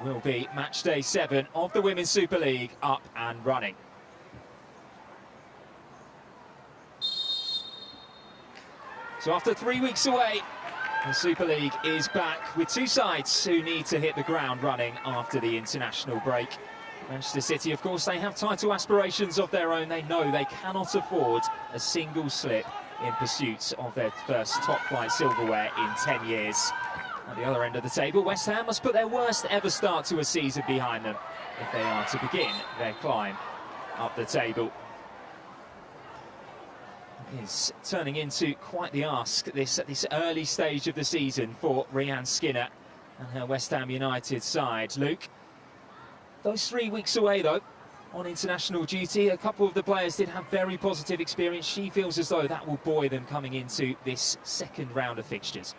Will be match day 7 of the Women's Super League up and running. So after 3 weeks away, the Super League is back with 2 sides who need to hit the ground running after the international break. Manchester City, of course, they have title aspirations of their own. They know they cannot afford a single slip in pursuit of their first top-flight silverware in 10 years. At the other end of the table, West Ham must put their worst ever start to a season behind them if they are to begin their climb up the table. It is turning into quite the ask at this early stage of the season for Rhian Skinner and her West Ham United side. Luke, those 3 weeks away though, on international duty, a couple of the players did have very positive experience. She feels as though that will buoy them coming into this second round of fixtures.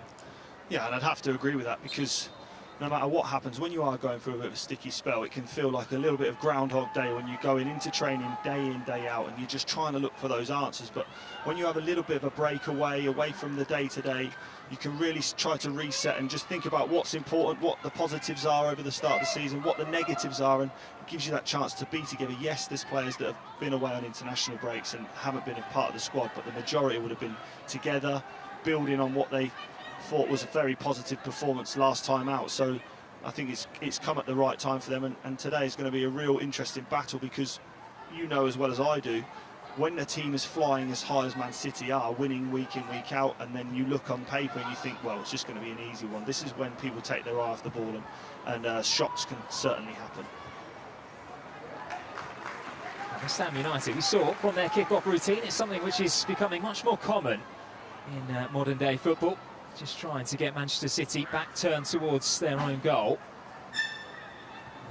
Yeah, and I'd have to agree with that, because no matter what happens, when you are going through a bit of a sticky spell, it can feel like a little bit of Groundhog Day when you're going into training day in, day out, and you're just trying to look for those answers. But when you have a little bit of a break away from the day-to-day, you can really try to reset and just think about what's important, what the positives are over the start of the season, what the negatives are, and it gives you that chance to be together. Yes, there's players that have been away on international breaks and haven't been a part of the squad, but the majority would have been together, building on what they thought was a very positive performance last time out. So I think it's come at the right time for them, and today is going to be a real interesting battle, because you know as well as I do, when a team is flying as high as Man City are, winning week in, week out, and then you look on paper and you think, well, it's just going to be an easy one. This is when people take their eye off the ball, and shocks can certainly happen. West Ham United, we saw from their kick-off routine, it's something which is becoming much more common in modern-day football. Just trying to get Manchester City back turned towards their own goal.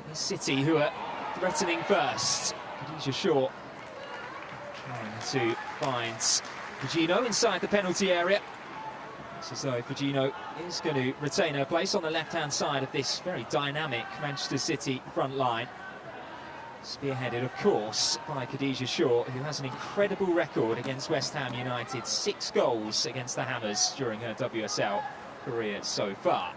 It's City who are threatening first. Khadija Shaw trying to find Fujino inside the penalty area. It's as though Fujino is going to retain her place on the left-hand side of this very dynamic Manchester City front line. Spearheaded, of course, by Khadija Shaw, who has an incredible record against West Ham United. 6 goals against the Hammers during her WSL career so far.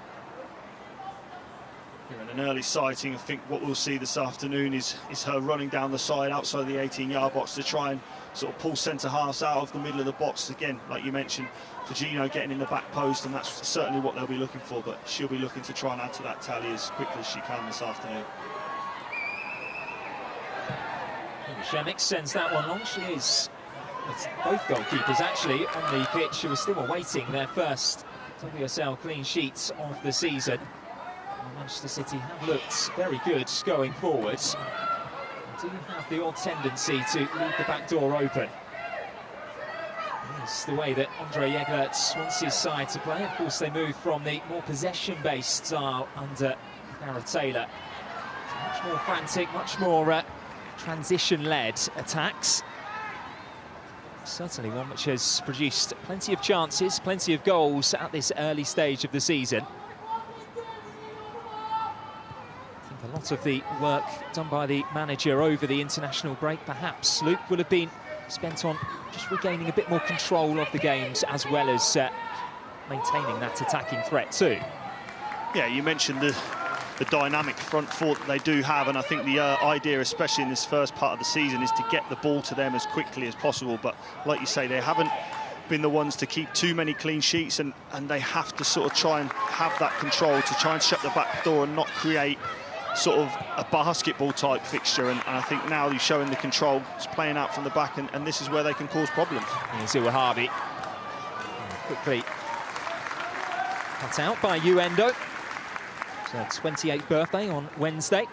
Here in an early sighting, I think what we'll see this afternoon is her running down the side outside the 18-yard box to try and sort of pull centre-halves out of the middle of the box. Again, like you mentioned, Fujino getting in the back post, and that's certainly what they'll be looking for, but she'll be looking to try and add to that tally as quickly as she can this afternoon. Shemix sends that one long. She is, it's both goalkeepers actually on the pitch who are still awaiting their first WSL clean sheets of the season. And Manchester City have looked very good going forwards. They do have the odd tendency to leave the back door open. It's the way that Andre Yeglert wants his side to play. Of course, they move from the more possession-based style under Gareth Taylor. Much more frantic, much more transition-led attacks. Certainly one which has produced plenty of chances, plenty of goals at this early stage of the season. I think a lot of the work done by the manager over the international break, perhaps, Luke, would have been spent on just regaining a bit more control of the games, as well as maintaining that attacking threat too. Yeah, you mentioned the dynamic front four that they do have, and I think the idea, especially in this first part of the season, is to get the ball to them as quickly as possible. But like you say, they haven't been the ones to keep too many clean sheets, and they have to sort of try and have that control to try and shut the back door and not create sort of a basketball type fixture. And I think now he's showing the control, it's playing out from the back, and this is where they can cause problems. Here's Iwahabi, quickly cut out by Uendo. Her 28th birthday on Wednesday.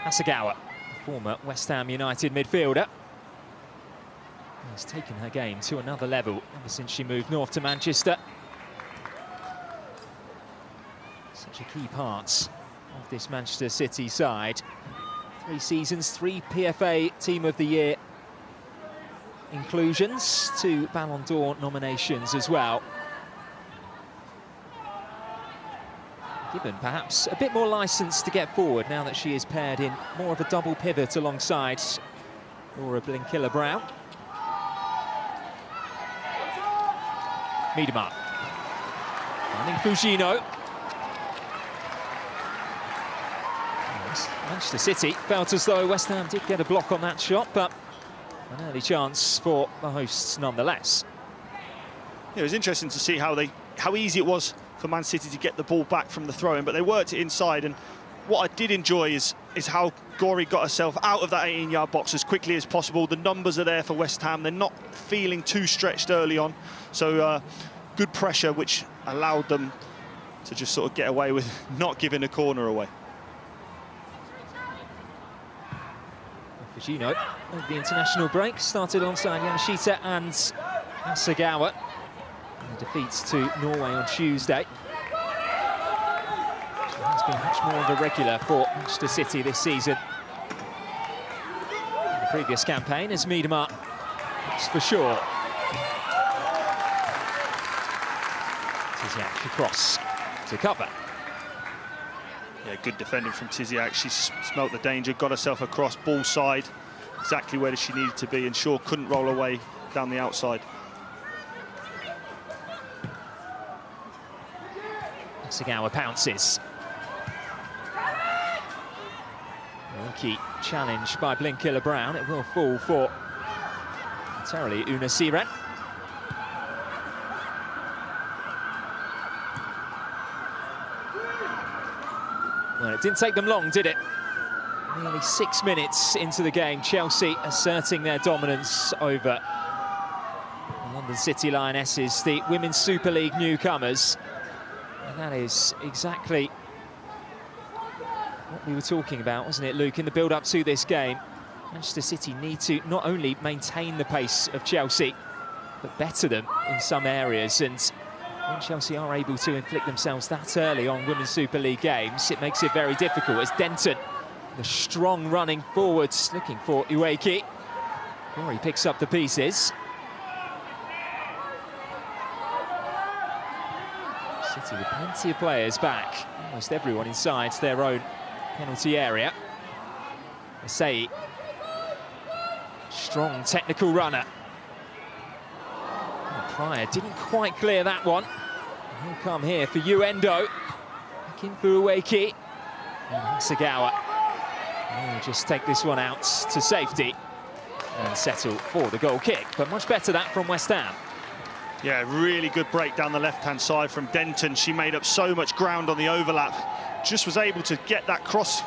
Hasegawa, former West Ham United midfielder, has taken her game to another level ever since she moved north to Manchester. Such a key part of this Manchester City side. 3 seasons, 3 PFA Team of the Year inclusions, 2 Ballon d'Or nominations as well. Given perhaps a bit more licence to get forward now that she is paired in more of a double pivot alongside Laura Blinkilla-Brown. Miedema. Finding Fujino. Manchester City felt as though West Ham did get a block on that shot, but an early chance for the hosts nonetheless. It was interesting to see how easy it was for Man City to get the ball back from the throw-in, but they worked it inside. And what I did enjoy is how Gori got herself out of that 18-yard box as quickly as possible. The numbers are there for West Ham. They're not feeling too stretched early on, so good pressure, which allowed them to just sort of get away with not giving a corner away. Fujino, over the international break, started alongside Yamashita and Asagawa. And the defeats to Norway on Tuesday. She has been much more of a regular for Manchester City this season. In the previous campaign, as Miedema looks for sure. Tiziak across to cover. Yeah, good defending from Tiziak. She smelt the danger, got herself across, ball side, exactly where she needed to be, and Shaw couldn't roll away down the outside. Asagawa pounces. Lucky challenge by Blinkiller-Brown. It will fall for momentarily Una Siren. Well, it didn't take them long, did it? Nearly 6 minutes into the game, Chelsea asserting their dominance over the London City Lionesses, the Women's Super League newcomers. And that is exactly what we were talking about, wasn't it, Luke, in the build-up to this game? Manchester City need to not only maintain the pace of Chelsea, but better them in some areas. And when Chelsea are able to inflict themselves that early on Women's Super League games, it makes it very difficult. As Denton, the strong running forwards, looking for Ueki. Gori picks up the pieces. City with plenty of players back, almost everyone inside their own penalty area. Asai, strong technical runner. Pryor didn't quite clear that one. He'll come here for Uendo. Back in for Ueki. And Asagawa will just take this one out to safety and settle for the goal kick. But much better that from West Ham. Yeah, really good break down the left-hand side from Denton. She made up so much ground on the overlap. Just was able to get that cross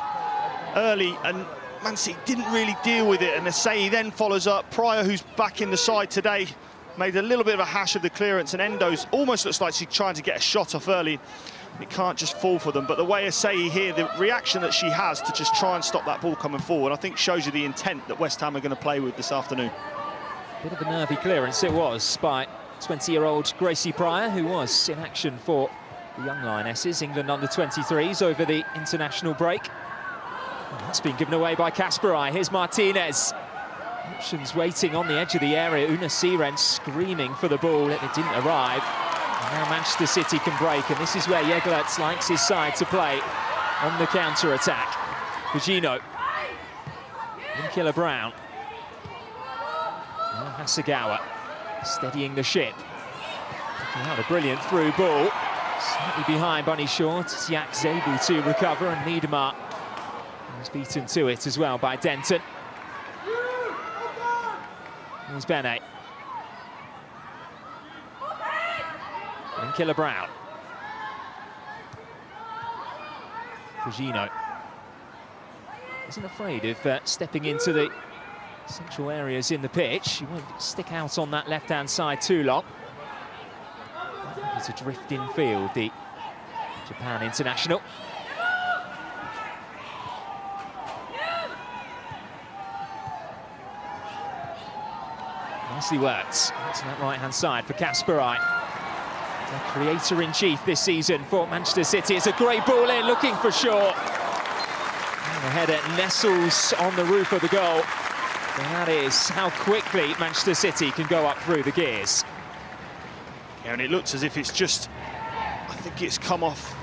early, and Man City didn't really deal with it. And Asai then follows up. Pryor, who's back in the side today, made a little bit of a hash of the clearance, and Endo's almost looks like she's trying to get a shot off early. It can't just fall for them. But the way Asai here, the reaction that she has to just try and stop that ball coming forward, I think shows you the intent that West Ham are going to play with this afternoon. Bit of a nervy clearance it was by 20-year-old Gracie Pryor, who was in action for the young Lionesses, England under-23s, over the international break. And that's been given away by Kasparai. Here's Martinez. Options waiting on the edge of the area. Una Siren screaming for the ball. It didn't arrive. And now Manchester City can break, and this is where Yeglert likes his side to play on the counter-attack. Fujino. Blinkiller-Brown. Now Asagawa steadying the ship. Taking out a brilliant through ball. Slightly behind Bunny Shaw. Tiziak's able to recover, and Miedema was beaten to it as well by Denton. Here's Bene. Blinkiller-Brown. Fujino isn't afraid of stepping into the central areas in the pitch. He won't stick out on that left-hand side too long. He's a drift in field, the Japan international. Nicely worked to that right-hand side for Kasparai. The creator-in-chief this season for Manchester City. It's a great ball in, looking for Shaw. And the header nestles on the roof of the goal. And that is how quickly Manchester City can go up through the gears. Yeah, and it looks as if it's just, I think it's come off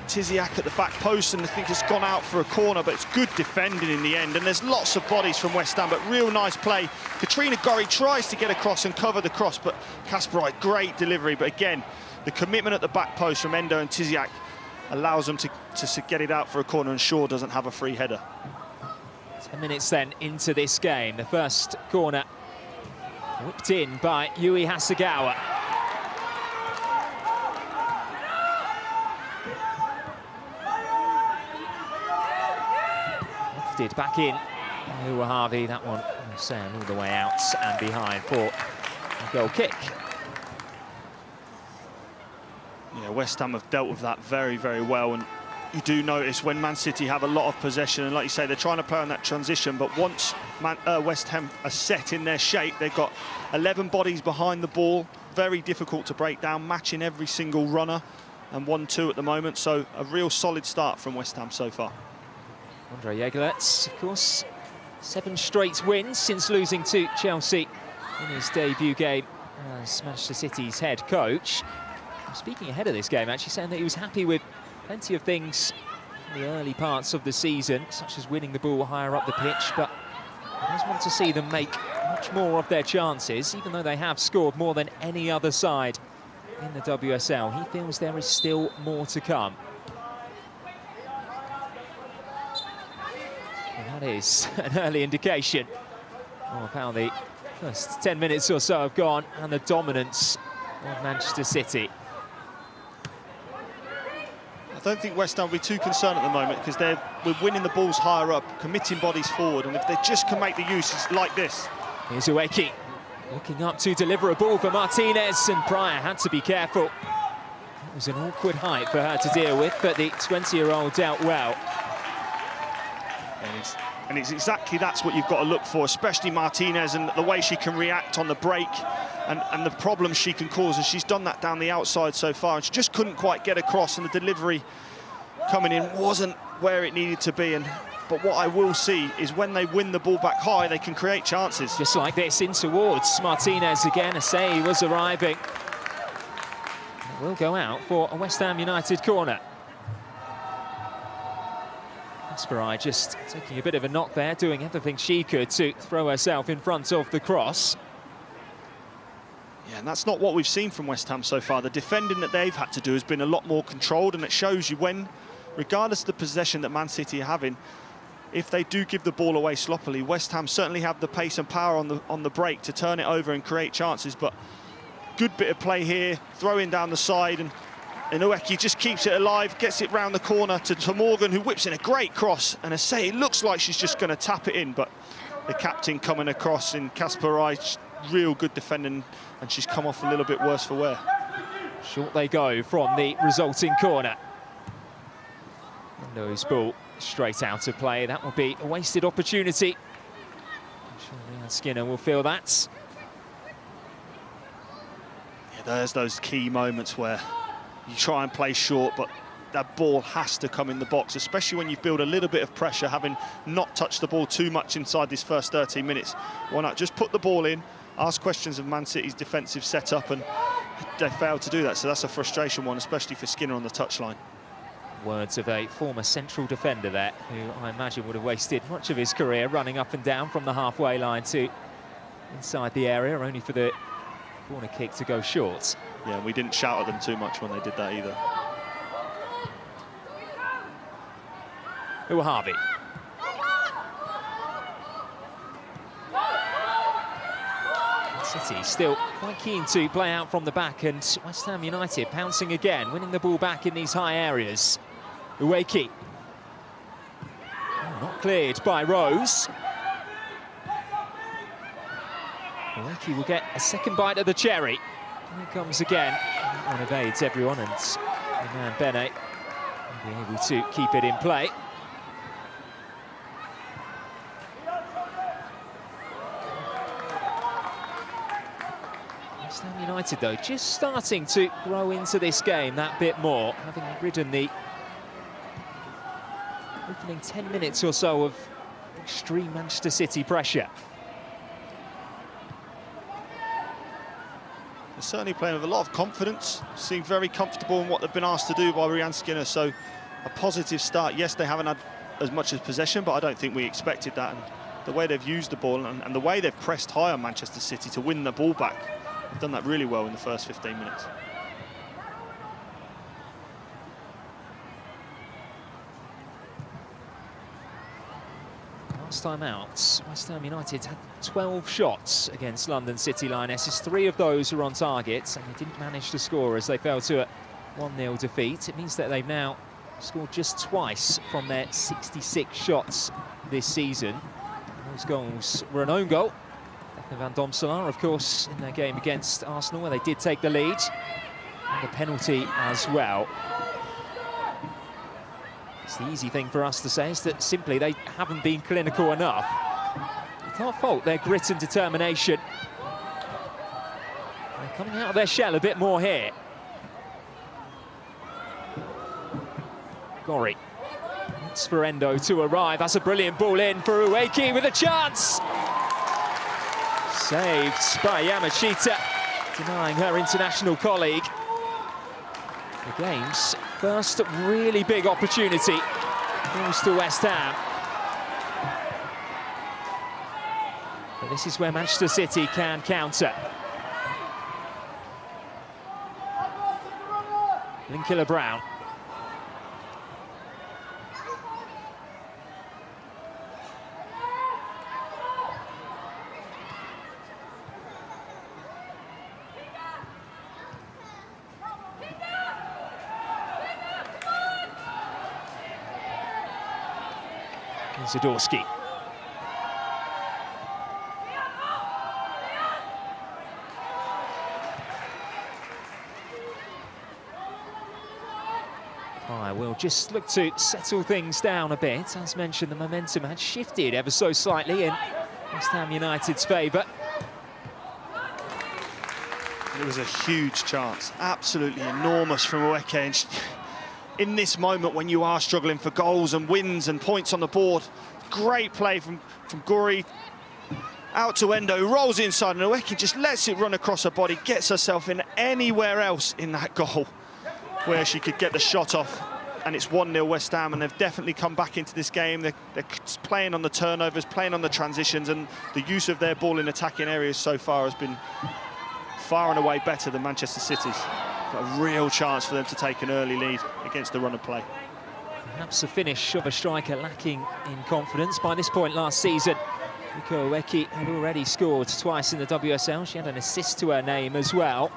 Tiziak at the back post, and I think it's gone out for a corner, but it's good defending in the end. And there's lots of bodies from West Ham, but real nice play. Katrina Gorry tries to get across and cover the cross, but Kasparaj, great delivery. But again, the commitment at the back post from Endo and Tiziak allows them to get it out for a corner, and Shaw doesn't have a free header. 10 minutes then into this game. The first corner whipped in by Yui Hasegawa. Lifted back in. Harvey, that one Sam all the way out and behind for a goal kick. Yeah, West Ham have dealt with that very, very well, and you do notice when Man City have a lot of possession, and like you say, they're trying to play on that transition, but once West Ham are set in their shape, they've got 11 bodies behind the ball, very difficult to break down, matching every single runner, and 1-2 at the moment, so a real solid start from West Ham so far. Andre Yegelets, of course, 7 straight wins since losing to Chelsea in his debut game as Manchester City's head coach. Speaking ahead of this game, actually saying that he was happy with plenty of things in the early parts of the season, such as winning the ball higher up the pitch, but he does want to see them make much more of their chances, even though they have scored more than any other side in the WSL. He feels there is still more to come. And that is an early indication of how the first 10 minutes or so have gone and the dominance of Manchester City. I don't think West Ham will be too concerned at the moment, because we're winning the balls higher up, committing bodies forward, and if they just can make the uses like this. Here's Ueki looking up to deliver a ball for Martinez, and Pryor had to be careful. It was an awkward height for her to deal with, but the 20-year-old dealt well. And it's exactly that's what you've got to look for, especially Martinez, and the way she can react on the break and the problems she can cause, and she's done that down the outside so far, and she just couldn't quite get across, and the delivery coming in wasn't where it needed to be. But what I will see is when they win the ball back high, they can create chances. Just like this, in towards Martinez again. Asai was arriving. It will go out for a West Ham United corner. Kasparaj just taking a bit of a knock there, doing everything she could to throw herself in front of the cross. Yeah, and that's not what we've seen from West Ham so far. The defending that they've had to do has been a lot more controlled, and it shows you when, regardless of the possession that Man City are having, if they do give the ball away sloppily, West Ham certainly have the pace and power on the break to turn it over and create chances. But good bit of play here, throwing down the side, and Ueki just keeps it alive, gets it round the corner to Morgan, who whips in a great cross, and Asai, it looks like she's just going to tap it in, but the captain coming across in Kasparaj, real good defending, and she's come off a little bit worse for wear. Short they go from the resulting corner. Endo's ball straight out of play. That will be a wasted opportunity. I'm sure Rhian Skinner will feel that. Yeah, there's those key moments where you try and play short, but that ball has to come in the box, especially when you've built a little bit of pressure, having not touched the ball too much inside these first 13 minutes. Why not just put the ball in, ask questions of Man City's defensive setup, and they failed to do that, so that's a frustration one, especially for Skinner on the touchline. Words of a former central defender there, who I imagine would have wasted much of his career running up and down from the halfway line to inside the area, only for the corner kick to go short. Yeah, we didn't shout at them too much when they did that either. Harvey. City still quite keen to play out from the back, and West Ham United pouncing again, winning the ball back in these high areas. Ueki. Not cleared by Rose. Ueki will get a second bite of the cherry. Here it comes again. That one evades everyone, and the man Bene will be able to keep it in play. West Ham United, though, just starting to grow into this game that bit more, having ridden the opening 10 minutes or so of extreme Manchester City pressure. They're certainly playing with a lot of confidence, seem very comfortable in what they've been asked to do by Rianne Skinner, so a positive start. Yes, they haven't had as much as possession, but I don't think we expected that. And the way they've used the ball and the way they've pressed high on Manchester City to win the ball back, they've done that really well in the first 15 minutes. Last time out, West Ham United had 12 shots against London City Lionesses. 3 of those were on target, and they didn't manage to score as they fell to a 1-0 defeat. It means that they've now scored just twice from their 66 shots this season. Those goals were an own goal. Van Domselaar, of course, in their game against Arsenal, where they did take the lead, and a penalty as well. It's the easy thing for us to say is that simply they haven't been clinical enough. You can't fault their grit and determination. They're coming out of their shell a bit more here. Gorry. It's for Endo to arrive. That's a brilliant ball in for Ueki with a chance. Saved by Yamashita, denying her international colleague the game's first really big opportunity. Goes to West Ham. But this is where Manchester City can counter. Linkilla Brown. Zadorski. We'll just look to settle things down a bit. As mentioned, the momentum had shifted ever so slightly in West Ham United's favour. It was a huge chance, absolutely enormous from Ueke. And in this moment when you are struggling for goals and wins and points on the board, great play from Gorry out to Endo, who rolls inside, and Ueke just lets it run across her body, gets herself in anywhere else in that goal where she could get the shot off. And it's 1-0 West Ham, and they've definitely come back into this game. They're playing on the turnovers, playing on the transitions, and the use of their ball in attacking areas so far has been far and away better than Manchester City's. Got a real chance for them to take an early lead against the run of play. Perhaps a finish of a striker lacking in confidence. By this point last season, Riko Ueki had already scored twice in the WSL. She had an assist to her name as well.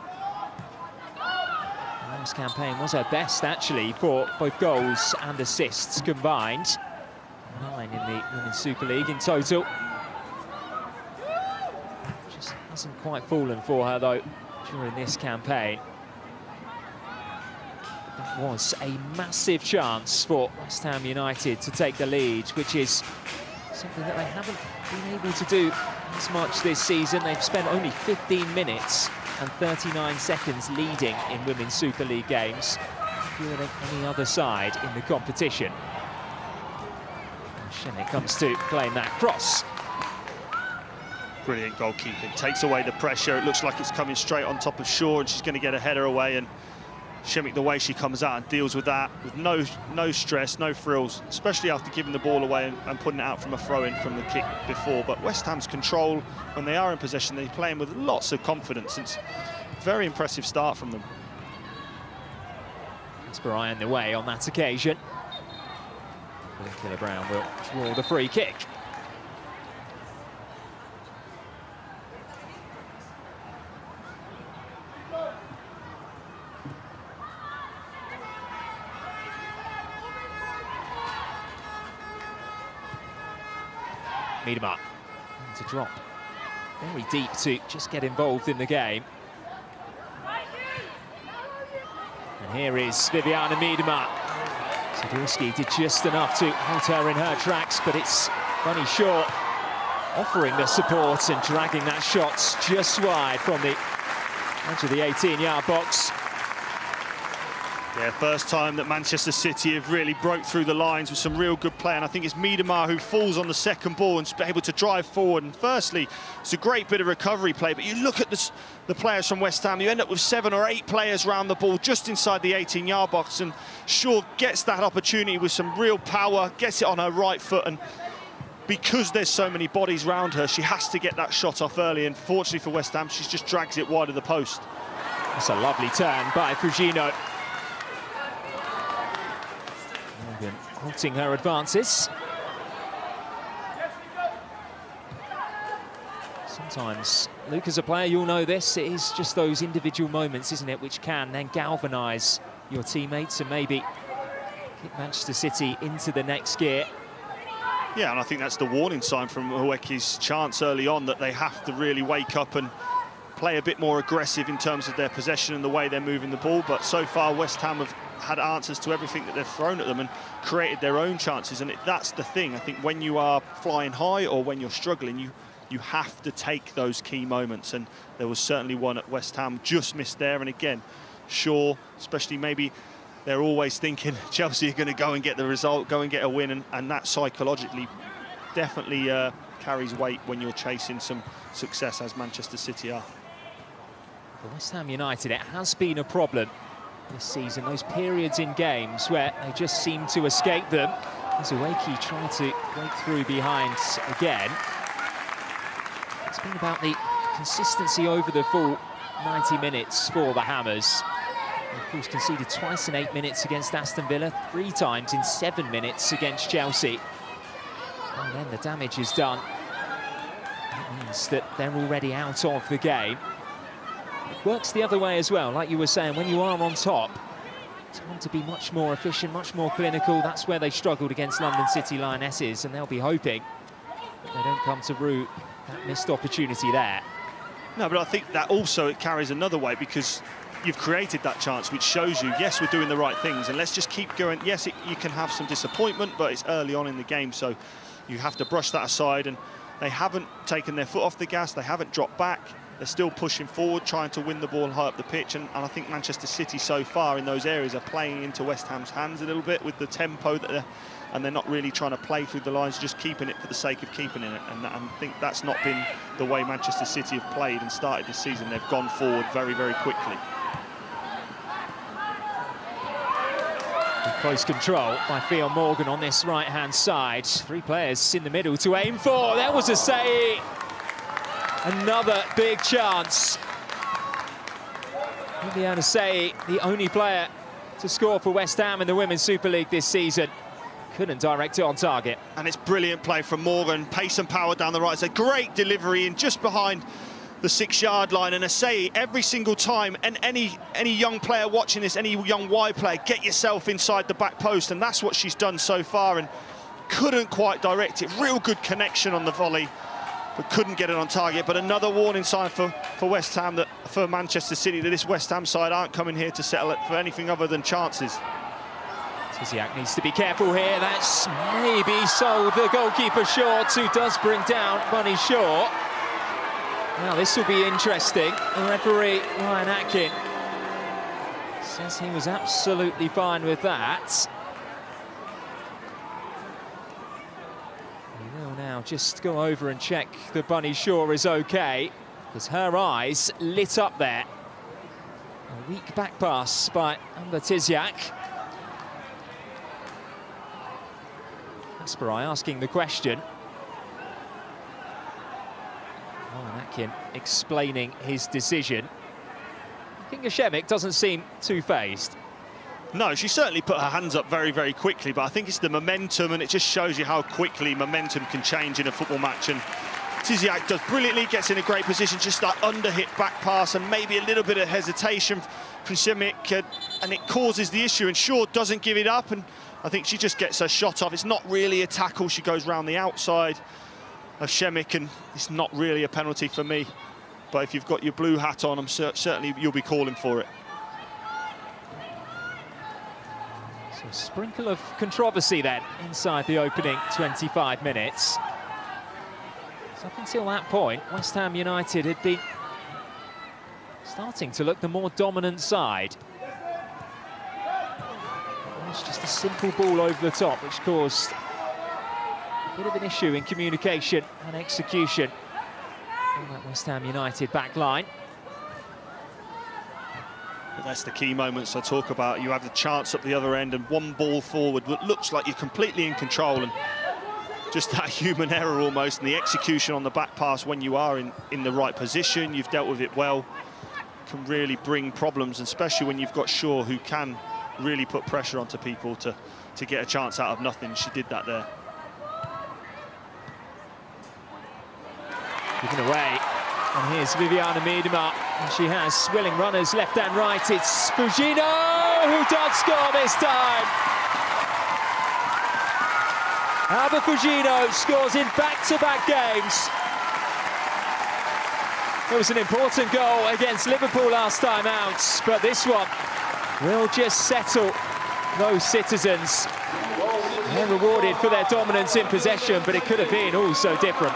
The last campaign was her best, actually, for both goals and assists combined. 9 in the Women's Super League in total. Just hasn't quite fallen for her, though, during this campaign. That was a massive chance for West Ham United to take the lead, which is something that they haven't been able to do as much this season. They've spent only 15 minutes and 39 seconds leading in Women's Super League games, fewer than any other side in the competition. And Shenek comes to playing that cross. Brilliant goalkeeping, takes away the pressure. It looks like it's coming straight on top of Shaw, and she's going to get a header away. And Shemek, the way she comes out and deals with that with no stress, no frills, especially after giving the ball away and putting it out from a throw-in from the kick before. But West Ham's control, when they are in possession, they're playing with lots of confidence. It's a very impressive start from them. Casper Iron the way on that occasion. Linkilla Brown will draw the free kick. Miedema to drop very deep to just get involved in the game. And here is Viviana Miedema. Zadorski did just enough to hold her in her tracks, but it's Bunny Shaw offering the support and dragging that shot just wide from the edge of the 18-yard box. Yeah, first time that Manchester City have really broke through the lines with some real good play, and I think it's Miedema who falls on the second ball and is able to drive forward. And firstly, it's a great bit of recovery play, but you look at the players from West Ham, you end up with 7 or 8 players around the ball just inside the 18-yard box, and Shaw gets that opportunity with some real power, gets it on her right foot, and because there's so many bodies round her, she has to get that shot off early, and fortunately for West Ham, she just drags it wide of the post. That's a lovely turn by Fujino. Morgan halting her advances. Sometimes, Luke, as a player, you'll know this, it is just those individual moments, isn't it, which can then galvanise your teammates and maybe kick Manchester City into the next gear. Yeah, and I think that's the warning sign from Uweke's chance early on, that they have to really wake up and play a bit more aggressive in terms of their possession and the way they're moving the ball. But so far, West Ham have had answers to everything that they've thrown at them and created their own chances. And that's the thing. I think when you are flying high or when you're struggling, you have to take those key moments. And there was certainly one at West Ham, just missed there. And again, Shaw, especially, maybe they're always thinking Chelsea are going to go and get the result, go and get a win. And that psychologically definitely carries weight when you're chasing some success, as Manchester City are. For West Ham United, it has been a problem this season, those periods in games where they just seem to escape them. As Uweke trying to break through behind again. It's been about the consistency over the full 90 minutes for the Hammers. They, of course, conceded twice in 8 minutes against Aston Villa, 3 times in 7 minutes against Chelsea. And then the damage is done. That means that they're already out of the game. It works the other way as well, like you were saying, when you are on top, time to be much more efficient, much more clinical. That's where they struggled against London City Lionesses, and they'll be hoping that they don't come to rue that missed opportunity there. No, but I think that also it carries another weight, because you've created that chance, which shows you, yes, we're doing the right things, and let's just keep going. Yes, you can have some disappointment, but it's early on in the game, so you have to brush that aside. And they haven't taken their foot off the gas, they haven't dropped back. They're still pushing forward, trying to win the ball high up the pitch, and I think Manchester City so far in those areas are playing into West Ham's hands a little bit with the tempo that and they're not really trying to play through the lines, just keeping it for the sake of keeping it. And I think that's not been the way Manchester City have played and started this season. They've gone forward very, very quickly. Close control by Theo Morgan on this right-hand side. 3 players in the middle to aim for. There was a save. Another big chance. Liliana Sey, the only player to score for West Ham in the Women's Super League this season. Couldn't direct it on target. And it's brilliant play from Morgan. Pace and power down the right. It's a great delivery in just behind the 6-yard line. And Asai, every single time, and any young player watching this, any young wide player, get yourself inside the back post. And that's what she's done so far, and couldn't quite direct it. Real good connection on the volley, but couldn't get it on target. But another warning sign for West Ham, that for Manchester City, that this West Ham side aren't coming here to settle it for anything other than chances. Tiziak needs to be careful here. That's maybe sold the goalkeeper short, who does bring down Bunny Shaw. Now this will be interesting. The referee, Ryan Atkin, says he was absolutely fine with that. He will now just go over and check that Bunny Shaw is okay, because her eyes lit up there. A weak back pass by Amber Tiziak. Kasparai asking the question. Ryan Atkin explaining his decision. Kinga Shemik doesn't seem too phased. No, she certainly put her hands up very, very quickly, but I think it's the momentum, and it just shows you how quickly momentum can change in a football match. And Tiziak does brilliantly, gets in a great position, just that under-hit back pass and maybe a little bit of hesitation from Shemik, and it causes the issue, and Shaw doesn't give it up, and I think she just gets her shot off. It's not really a tackle, she goes round the outside of Shemik, and it's not really a penalty for me. But if you've got your blue hat on, certainly you'll be calling for it. So a sprinkle of controversy then inside the opening 25 minutes. So up until that point, West Ham United had been starting to look the more dominant side. It's just a simple ball over the top, which caused a bit of an issue in communication and execution on that West Ham United back line. But that's the key moments I talk about. You have the chance up the other end and one ball forward that looks like you're completely in control, and just that human error almost, and the execution on the back pass when you are in the right position, you've dealt with it well, can really bring problems, especially when you've got Shaw, who can really put pressure onto people to get a chance out of nothing. She did that there. Given away, and here's Viviana Miedema, and she has willing runners left and right. It's Fugino who does score this time. Alba Fugino scores in back-to-back games. It was an important goal against Liverpool last time out, but this one will just settle those citizens. They're rewarded for their dominance in possession, but it could have been all so different.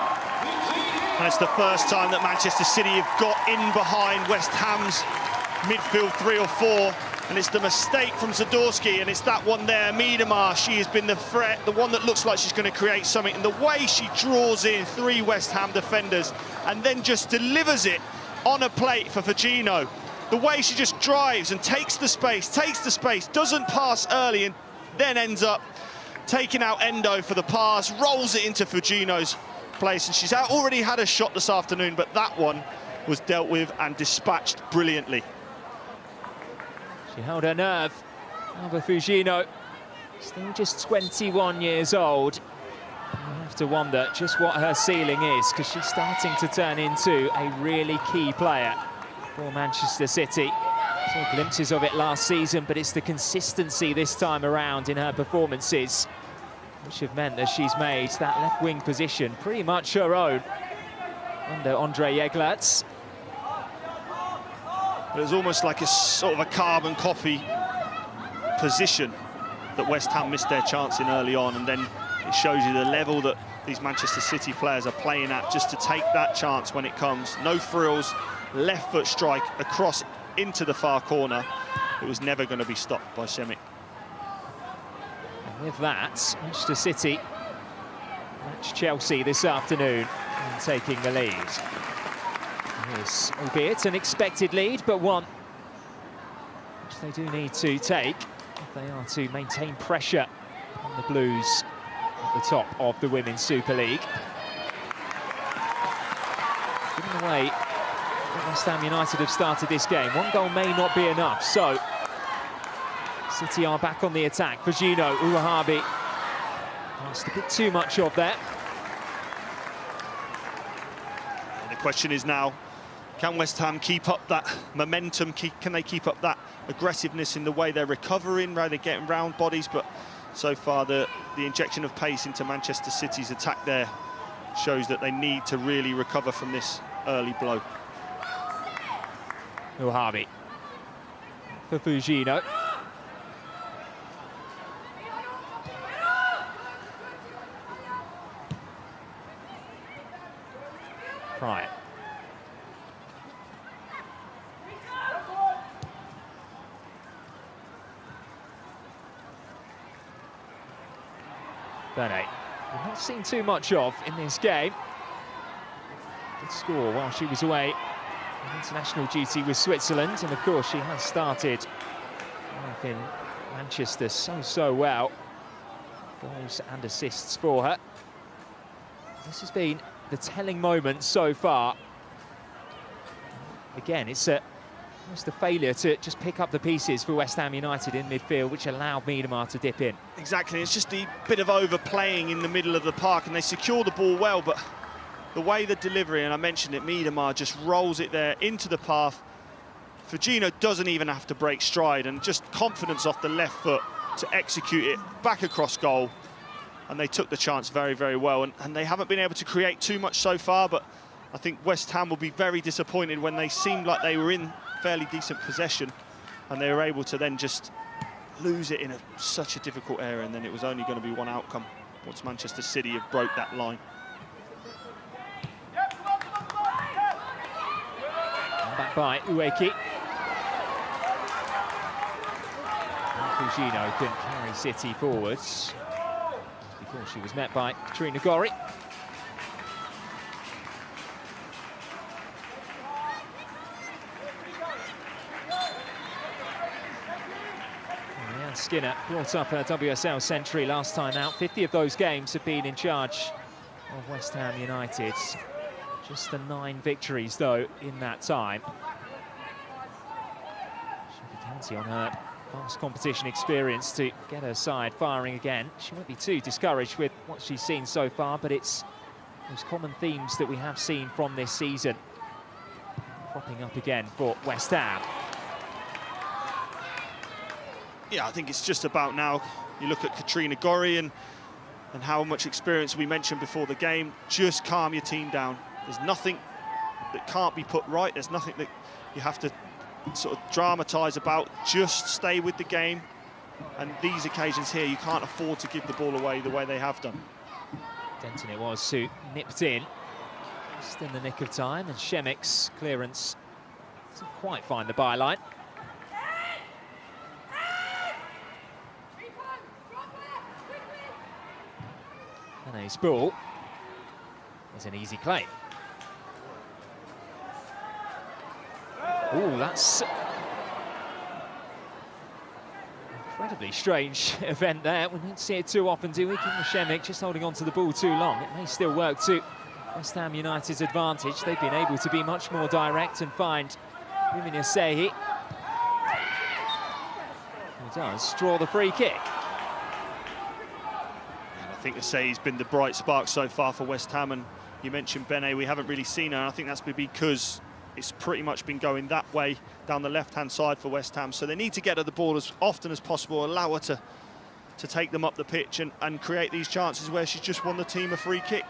And it's the first time that Manchester City have got in behind West Ham's midfield 3 or 4, and it's the mistake from Zadorsky, and it's that one there, Miedema. She has been the threat, the one that looks like she's going to create something, and the way she draws in 3 West Ham defenders and then just delivers it on a plate for Fugino. The way she just drives and takes the space, doesn't pass early, and then ends up taking out Endo for the pass, rolls it into Fugino's place, and she's already had a shot this afternoon, but that one was dealt with and dispatched brilliantly. She held her nerve. Alba Fugino, still just 21 years old. You have to wonder just what her ceiling is, because she's starting to turn into a really key player for Manchester City. Saw glimpses of it last season, but it's the consistency this time around in her performances which have meant that she's made that left wing position pretty much her own under Andre Yeglats. But it was almost like a sort of a carbon copy position that West Ham missed their chance in early on, and then it shows you the level that these Manchester City players are playing at, just to take that chance when it comes. No frills, left foot strike across into the far corner. It was never going to be stopped by Semic. And with that, Manchester City match Chelsea this afternoon and taking the lead. Yes, albeit an expected lead, but one which they do need to take if they are to maintain pressure on the Blues at the top of the Women's Super League. Given the way that West Ham United have started this game, one goal may not be enough, so City are back on the attack. Fugino, Uwahabi passed a bit too much of there. And the question is now, can West Ham keep up that momentum? Can they keep up that aggressiveness in the way they're recovering, rather getting round bodies? But so far, the injection of pace into Manchester City's attack there shows that they need to really recover from this early blow. Uwahabi for Fugino. Right. Bernay, we've not seen too much of in this game. Did score while she was away on international duty with Switzerland, and of course she has started life in Manchester so well. Goals and assists for her. This has been the telling moment so far. Again, it's almost a failure to just pick up the pieces for West Ham United in midfield, which allowed Miedema to dip in. Exactly, it's just a bit of overplaying in the middle of the park, and they secure the ball well, but the way the delivery, and I mentioned it, Miedema just rolls it there into the path. Fugino doesn't even have to break stride, and just confidence off the left foot to execute it back across goal. And they took the chance very, very well, and they haven't been able to create too much so far, but I think West Ham will be very disappointed when they seemed like they were in fairly decent possession and they were able to then just lose it in such a difficult area, and then it was only going to be one outcome once Manchester City have broke that line. And back by Ueki. Fujino can carry City forwards before she was met by Katrina Gorry. And Skinner brought up her WSL century last time out. 50 of those games have been in charge of West Ham United. Just the 9 victories, though, in that time. She'll be counting on her vast competition experience to get her side firing again. She won't be too discouraged with what she's seen so far, but it's those common themes that we have seen from this season cropping up again for West Ham. Yeah, I think it's just about now. You look at Katrina Gorry and how much experience we mentioned before the game. Just calm your team down. There's nothing that can't be put right. There's nothing that you have to sort of dramatise about. Just stay with the game. And these occasions here, you can't afford to give the ball away the way they have done. Denton it was who nipped in just in the nick of time, and Shemik's clearance doesn't quite find the byline. And his ball is an easy claim. Oh, that's incredibly strange event there. We don't see it too often, do we? Shemik just holding on to the ball too long. It may still work to West Ham United's advantage. They've been able to be much more direct and find Wimina Sehi, who does draw the free kick. I think Asayi's been the bright spark so far for West Ham, and you mentioned Bene, we haven't really seen her, and I think that's because it's pretty much been going that way down the left-hand side for West Ham, so they need to get her the ball as often as possible, allow her to take them up the pitch and create these chances where she's just won the team a free kick.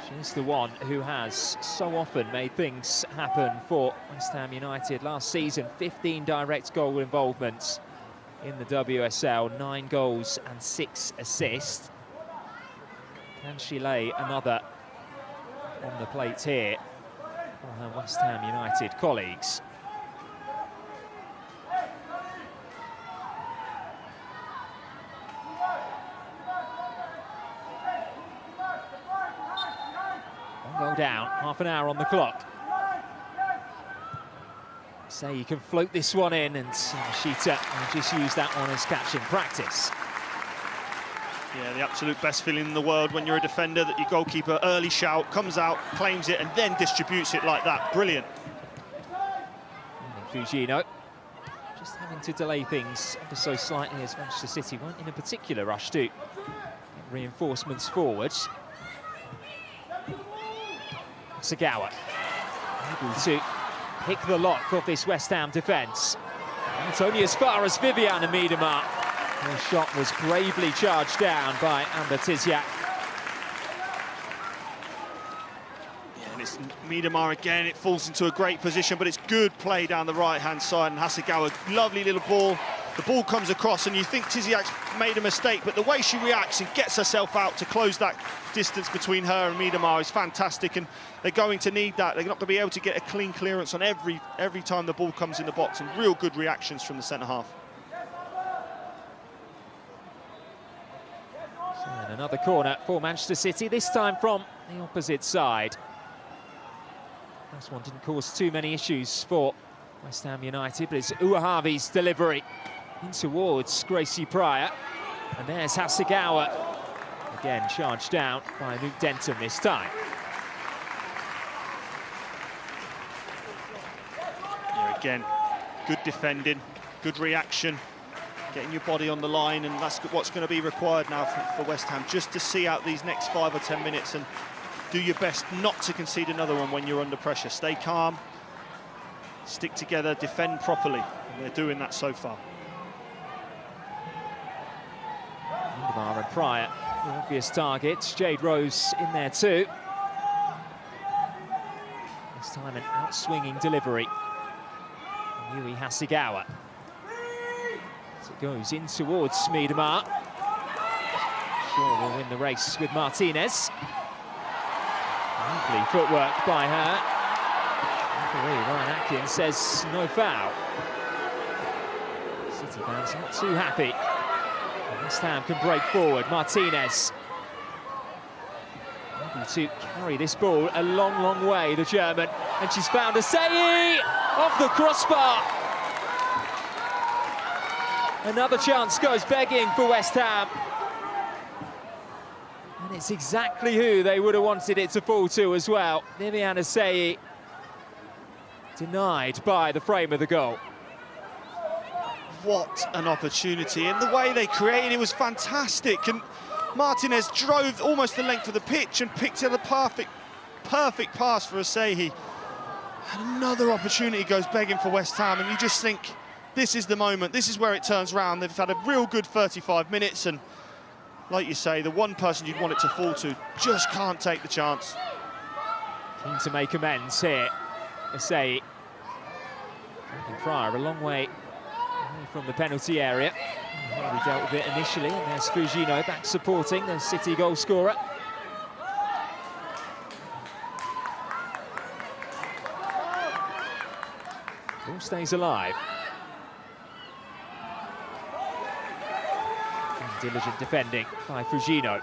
She's the one who has so often made things happen for West Ham United. Last season, 15 direct goal involvements in the WSL, 9 goals and 6 assists. Can she lay another on the plate here for her West Ham United colleagues? One goal down, half an hour on the clock. So you can float this one in, and Mashita will just use that one as catching practice. Yeah, the absolute best feeling in the world when you're a defender, that your goalkeeper early shout, comes out, claims it, and then distributes it like that. Brilliant. And Fujino just having to delay things ever so slightly, as Manchester City weren't in a particular rush to get reinforcements forwards. Sagawa able to pick the lock of this West Ham defence. It's only as far as Viviana Miedema. Her shot was bravely charged down by Amber Tiziak. Yeah, and it's Miedema again. It falls into a great position, but it's good play down the right-hand side. And Hasegawa, lovely little ball. The ball comes across, and you think Tiziak's made a mistake, but the way she reacts and gets herself out to close that distance between her and Miedema is fantastic, and they're going to need that. They're not going to be able to get a clean clearance on every time the ball comes in the box, and real good reactions from the centre-half. So, and another corner for Manchester City, this time from the opposite side. This one didn't cause too many issues for West Ham United, but it's Uahavi's delivery in towards Gracie Pryor. And there's Hasegawa, again charged down by Luke Denton this time. Yeah, again, good defending, good reaction, getting your body on the line, and that's what's going to be required now for West Ham, just to see out these next 5 or 10 minutes and do your best not to concede another one when you're under pressure. Stay calm, stick together, defend properly, and they're doing that so far. Miedema and Pryor, the obvious targets. Jade Rose in there too. This time an out-swinging delivery from Yui Hasegawa. As it goes in towards Miedema. Shaw will win the race with Martinez. Lovely footwork by her. Referee Ryan Atkins says no foul. City fans not too happy. And West Ham can break forward. Martinez able to carry this ball a long, long way, the German. And she's found Asseyi off the crossbar. Another chance goes begging for West Ham. And it's exactly who they would have wanted it to fall to as well. Viviane Asseyi denied by the frame of the goal. What an opportunity, and the way they created it was fantastic. And Martinez drove almost the length of the pitch and picked out the perfect pass for Asseyi. And another opportunity goes begging for West Ham, and you just think, this is the moment, this is where it turns round. They've had a real good 35 minutes, and like you say, the one person you'd want it to fall to just can't take the chance. Keen to make amends here, Asseyi. Pryor a long way away from the penalty area. He dealt with it initially, and there's Fujino back supporting the City goal scorer. Ball stays alive. And diligent defending by Fujino.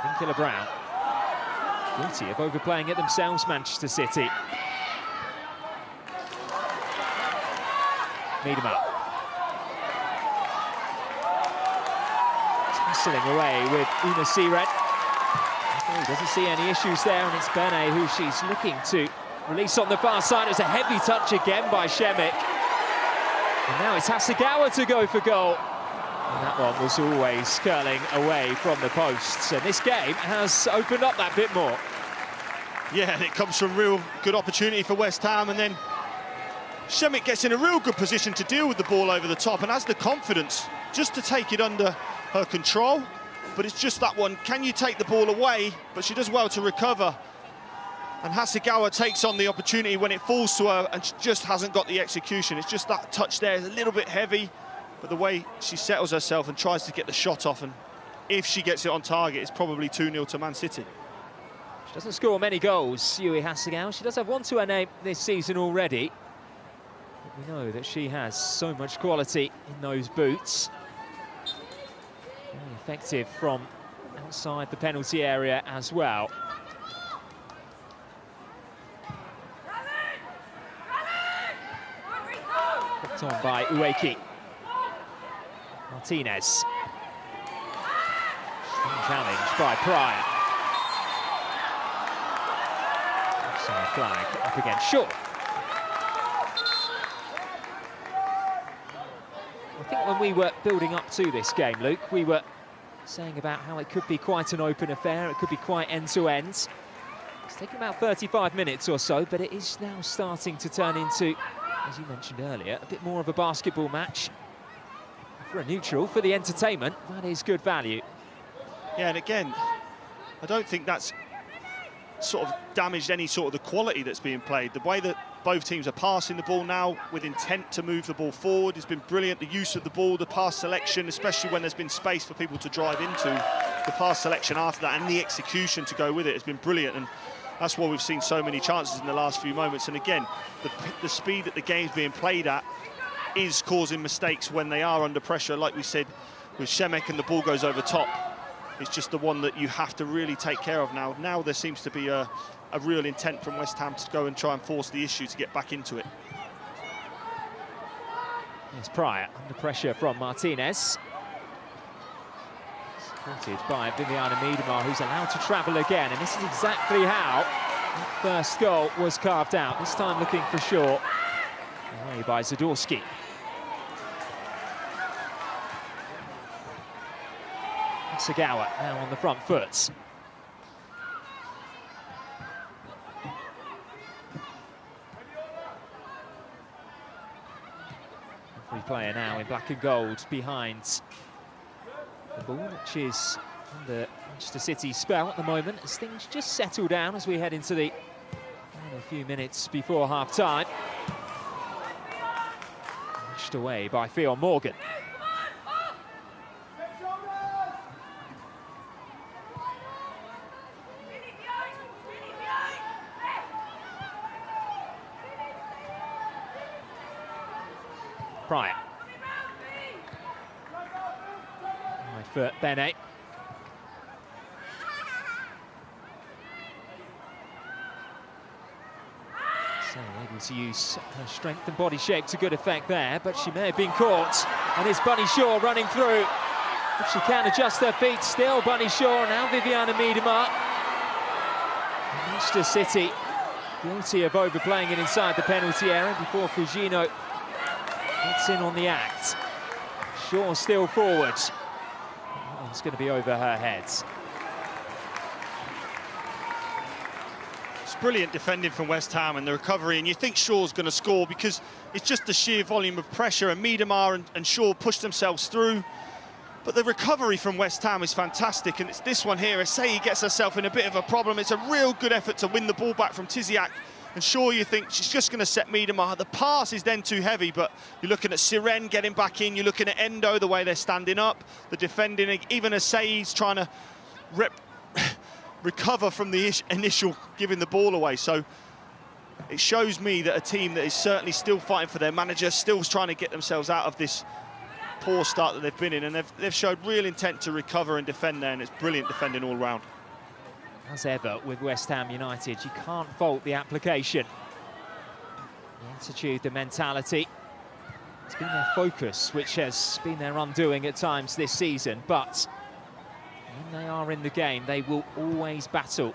Vincula Brown. Guilty of overplaying it themselves, Manchester City. Miedema. Tussling away with Una Siret. He doesn't see any issues there, and it's Bene who she's looking to release on the far side. It's a heavy touch again by Šemić. And now it's Hasegawa to go for goal. And that one was always curling away from the posts. And this game has opened up that bit more. Yeah, and it comes from real good opportunity for West Ham, and then Šemić gets in a real good position to deal with the ball over the top and has the confidence just to take it under her control. But it's just that one, can you take the ball away? But she does well to recover. And Hasegawa takes on the opportunity when it falls to her, and she just hasn't got the execution. It's just that touch there is a little bit heavy, but the way she settles herself and tries to get the shot off, and if she gets it on target, it's probably 2-0 to Man City. She doesn't score many goals, Yui Hasegawa. She does have one to her name this season already. But we know that she has so much quality in those boots. Very effective from outside the penalty area as well. Put on by Ueki. Martinez. Strong challenge by Pryor. Offside flag up against Shaw. I think when we were building up to this game, Luke, we were saying about how it could be quite an open affair, it could be quite end-to-end. It's taken about 35 minutes or so, but it is now starting to turn into, as you mentioned earlier, a bit more of a basketball match. For a neutral, for the entertainment, that is good value. Yeah, and again, I don't think that's sort of damaged any sort of the quality that's being played. The way that both teams are passing the ball now with intent to move the ball forward has been brilliant. The use of the ball, the pass selection, especially when there's been space for people to drive into, the pass selection after that and the execution to go with it has been brilliant. And that's why we've seen so many chances in the last few moments. And again, the speed that the game's being played at is causing mistakes when they are under pressure. Like we said, with Šemić and the ball goes over top, it's just the one that you have to really take care of now. Now there seems to be a real intent from West Ham to go and try and force the issue to get back into it. Here's Pryor under pressure from Martinez. Supported by Viviane Miedema, who's allowed to travel again. And this is exactly how that first goal was carved out. This time looking for Shaw. Away by Zadorsky. Hasegawa now on the front foot. Every player now in black and gold behind the ball, which is under Manchester City's spell at the moment, as things just settle down as we head into the final few minutes before half-time. Lashed away by Fionn Morgan. Pryor. Right for Bene. So able to use her strength and body shape to good effect there, but she may have been caught. And it's Bunny Shaw running through. If she can adjust her feet, still Bunny Shaw, now Viviana Miedema. Manchester City guilty of overplaying it inside the penalty area before Fujino gets in on the act. Shaw still forward. That one's going to be over her head. It's brilliant defending from West Ham and the recovery, and you think Shaw's going to score because it's just the sheer volume of pressure, and Miedema and Shaw pushed themselves through. But the recovery from West Ham is fantastic, and it's this one here. Asseyi gets herself in a bit of a problem. It's a real good effort to win the ball back from Tiziak. And Shaw, you think she's just going to set Miedema. The pass is then too heavy, but you're looking at Siren getting back in. You're looking at Endo, the way they're standing up, the defending. Even Asseyi's trying to recover from the initial giving the ball away. So it shows me that a team that is certainly still fighting for their manager, still trying to get themselves out of this poor start that they've been in, and they've showed real intent to recover and defend there, and it's brilliant defending all round. As ever with West Ham United, you can't fault the application. The attitude, the mentality. It's been their focus, which has been their undoing at times this season, but when they are in the game, they will always battle.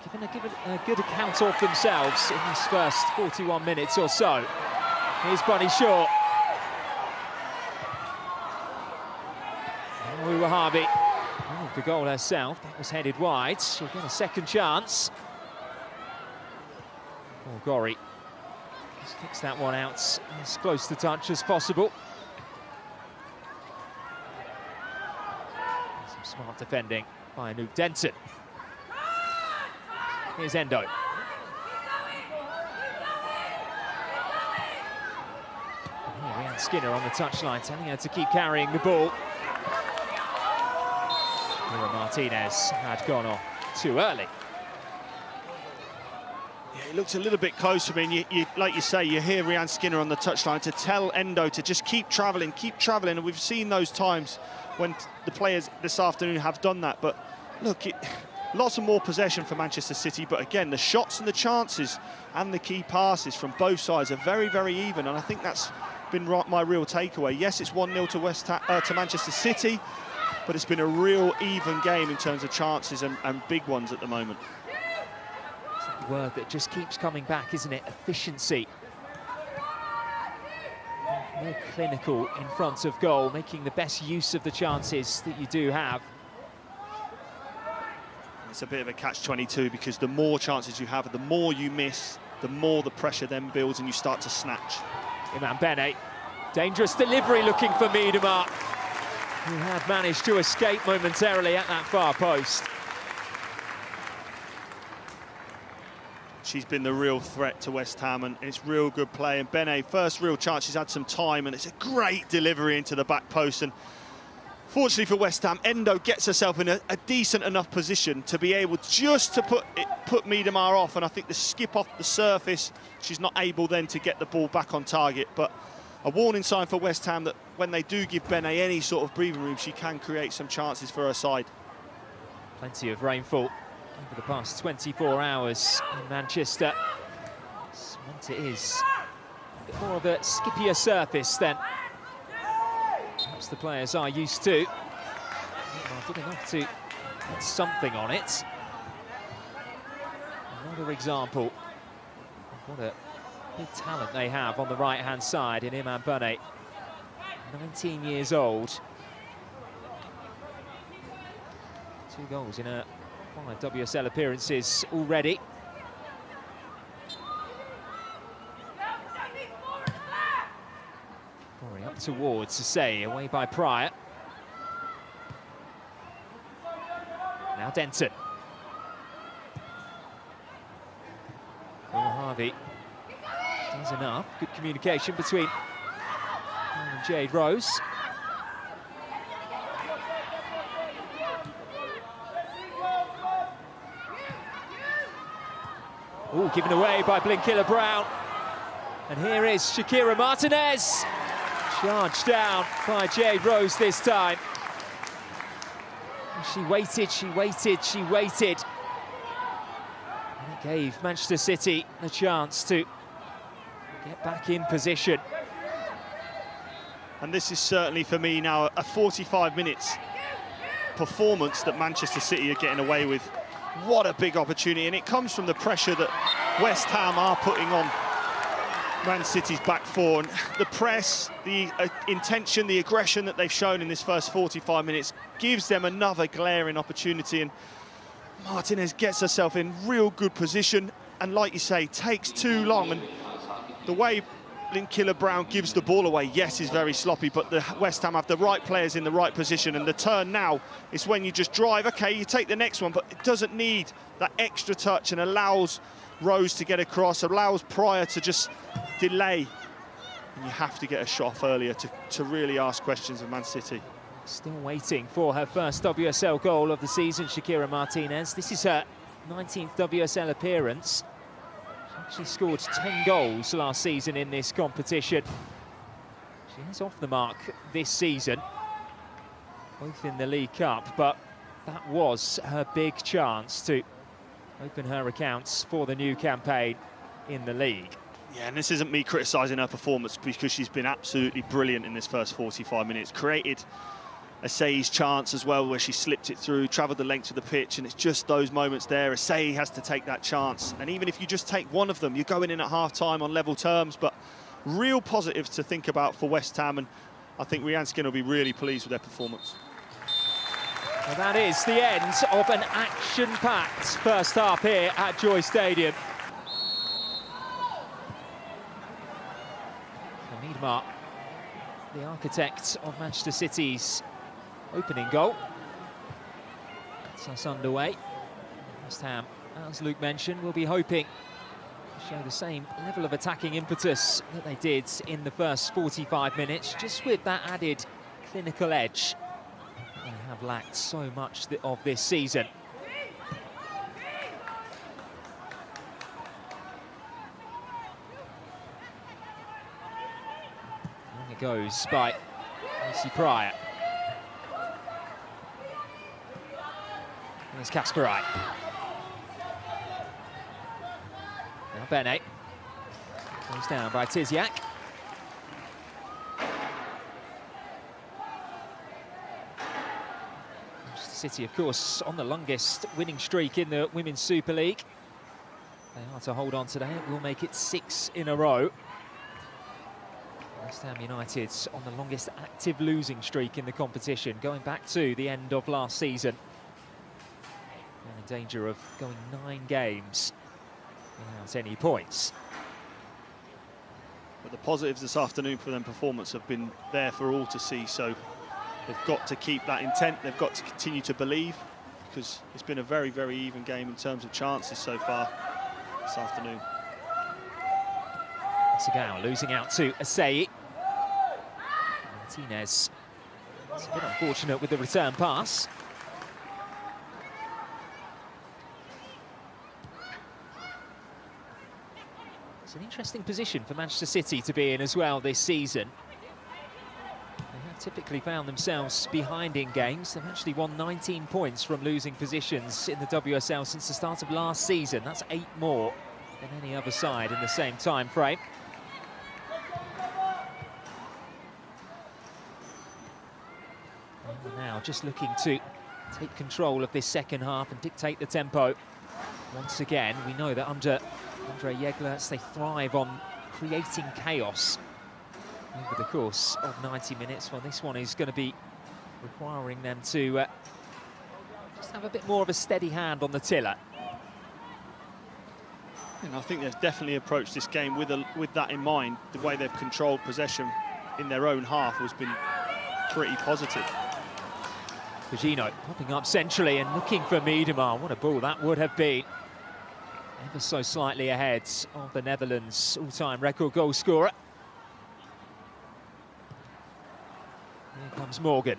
They've given a good account of themselves in this first 41 minutes or so. Here's Bunny Shaw. Harvey going for goal herself. That was headed wide. She'll get a second chance. Gori just kicks that one out as close to touch as possible. Some smart defending by Anouk Denton. Here's Endo. Skinner on the touchline, telling her to keep carrying the ball. Mira Martinez had gone off too early. Yeah, he looked a little bit close. I mean, like you say, you hear Rianne Skinner on the touchline to tell Endo to just keep travelling, and we've seen those times when the players this afternoon have done that. But look, lots of more possession for Manchester City, but again, the shots and the chances and the key passes from both sides are very, very even, and I think that's been my real takeaway. Yes, it's 1-0 to Manchester City, but it's been a real even game in terms of chances and big ones at the moment. It's that word that just keeps coming back, isn't it? Efficiency. More clinical in front of goal, making the best use of the chances that you do have. It's a bit of a catch-22 because the more chances you have, the more you miss, the more the pressure then builds and you start to snatch. Iman Bene, dangerous delivery looking for Miedema, who had managed to escape momentarily at that far post. She's been the real threat to West Ham, and it's real good play. And Bene, first real chance, she's had some time, and it's a great delivery into the back post. And fortunately for West Ham, Endo gets herself in a decent enough position to be able just to put Miedema off, and I think the skip off the surface, she's not able then to get the ball back on target. But a warning sign for West Ham that when they do give Bene any sort of breathing room, she can create some chances for her side. Plenty of rainfall over the past 24 hours in Manchester. This meant it is a bit more of a skippier surface than perhaps the players are used to. Well, did enough to get something on it. Another example of what a big talent they have on the right-hand side in Iman Bene. 19 years old. 2 goals in her 5 WSL appearances already. Corey up towards Asseyi, away by Pryor. Now Denton. Harvey does enough. Good communication between her and Jade Rose. Oh, given away by Blinkilla Brown. And here is Shakira Martinez. Charged down by Jade Rose this time. She waited, she waited, she waited. And it gave Manchester City the chance to get back in position. And this is certainly, for me now, a 45 minutes performance that Manchester City are getting away with. What a big opportunity, and it comes from the pressure that West Ham are putting on Man City's back four. And the press, the intention, the aggression that they've shown in this first 45 minutes gives them another glaring opportunity, and Martinez gets herself in real good position, and like you say, takes too long. And the way Killer-Brown gives the ball away, yes, is very sloppy, but the West Ham have the right players in the right position, and the turn now is when you just drive, okay, you take the next one, but it doesn't need that extra touch, and allows Rose to get across, allows Pryor to just delay, and you have to get a shot off earlier to really ask questions of Man City. Still waiting for her first WSL goal of the season, Shakira Martinez. This is her 19th WSL appearance. She scored 10 goals last season in this competition. She is off the mark this season, both in the League Cup, but that was her big chance to open her accounts for the new campaign in the league. Yeah, and this isn't me criticising her performance, because she's been absolutely brilliant in this first 45 minutes. Created Asai's chance as well, where she slipped it through, travelled the length of the pitch, and it's just those moments there. Asai has to take that chance, and even if you just take one of them, you're going in at half-time on level terms. But real positives to think about for West Ham, and I think Rhian Skinner will be really pleased with their performance. Well, that is the end of an action-packed first half here at Joy Stadium. Miedema, the architect of Manchester City's opening goal. Gets us underway. West Ham, as Luke mentioned, will be hoping to show the same level of attacking impetus that they did in the first 45 minutes, just with that added clinical edge they have lacked so much of this season. And it goes by Lucy Pryor. There's Kasparai. Now Bene. Goes down by Tiziak. City, of course, on the longest winning streak in the Women's Super League. They are to hold on today. It will make it 6 in a row. West Ham United on the longest active losing streak in the competition, going back to the end of last season. And in danger of going 9 games without any points. But the positives this afternoon for them performance have been there for all to see, so they've got to keep that intent, they've got to continue to believe, because it's been a very, very even game in terms of chances so far this afternoon. Sagao losing out to Asai. Martinez, it's a bit unfortunate with the return pass. It's an interesting position for Manchester City to be in as well this season. They have typically found themselves behind in games. They've actually won 19 points from losing positions in the WSL since the start of last season. That's 8 more than any other side in the same time frame. And we're now just looking to take control of this second half and dictate the tempo. Once again, we know that under Andre Jeglerts, they thrive on creating chaos over the course of 90 minutes. Well, this one is going to be requiring them to just have a bit more of a steady hand on the tiller. And I think they've definitely approached this game with that in mind. The way they've controlled possession in their own half has been pretty positive. Cugino popping up centrally and looking for Miedema. What a ball that would have been. Ever so slightly ahead of the Netherlands' all-time record goal scorer. Here comes Morgan.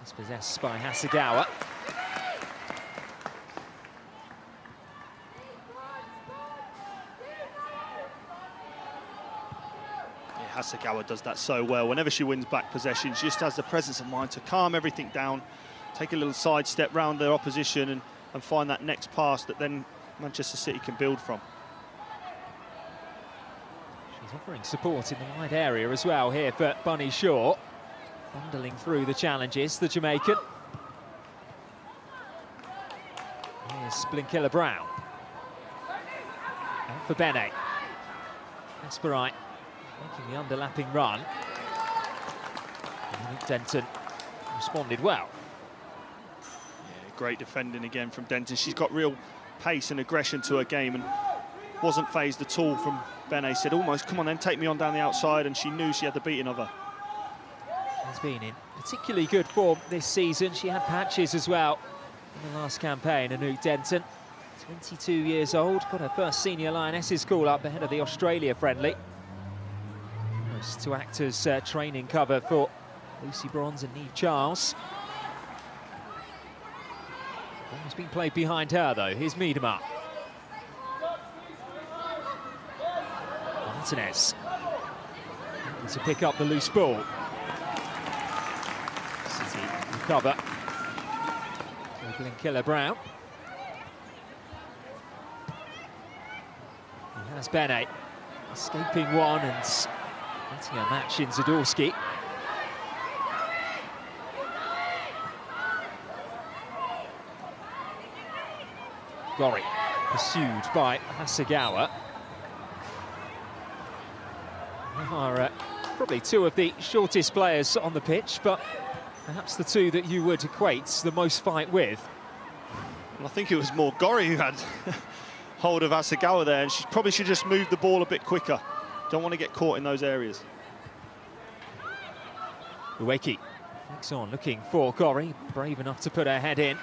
Dispossessed by Hasegawa. Hasegawa does that so well. Whenever she wins back possession, she just has the presence of mind to calm everything down, take a little sidestep round their opposition and find that next pass that then Manchester City can build from. She's offering support in the wide area as well here for Bunny Shaw. Bundling through the challenges, the Jamaican. Here's Blinkilla-Brown. Out for Bene. Esperite making the underlapping run. And Denton responded well. Yeah, great defending again from Denton. She's got real pace and aggression to her game and wasn't phased at all from Bene. Said almost, come on then, take me on down the outside, and she knew she had the beating of her. Has been in particularly good form this season. She had patches as well in the last campaign. Anouk Denton, 22 years old, got her first senior Lionesses call-up ahead of the Australia friendly. Almost to act as training cover for Lucy Bronze and Niamh Charles. Ball's been played behind her though. Here's Miedema. Martinez to pick up the loose ball. City recover. Blinkilla-Brown. He has Bene escaping one and getting a match in Zadorsky. Gorry pursued by Hasegawa. They are probably two of the shortest players on the pitch, but perhaps the two that you would equate the most fight with. Well, I think it was more Gorry who had hold of Hasegawa there, and she probably should just move the ball a bit quicker. Don't want to get caught in those areas. Uweki flicks on, looking for Gorry, brave enough to put her head in.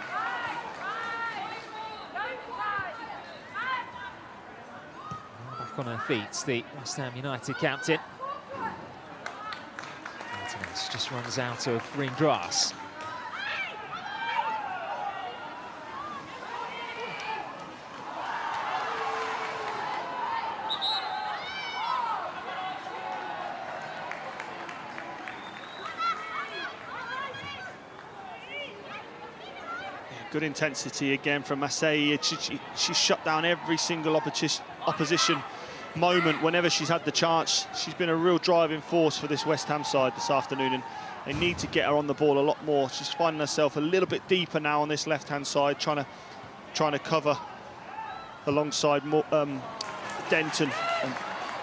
Back on her feet, the West Ham United captain. Martinez just runs out of green grass. Good intensity again from Masai. She shut down every single opposition moment whenever she's had the chance. She's been a real driving force for this West Ham side this afternoon, and they need to get her on the ball a lot more. She's finding herself a little bit deeper now on this left-hand side, trying to cover alongside Denton and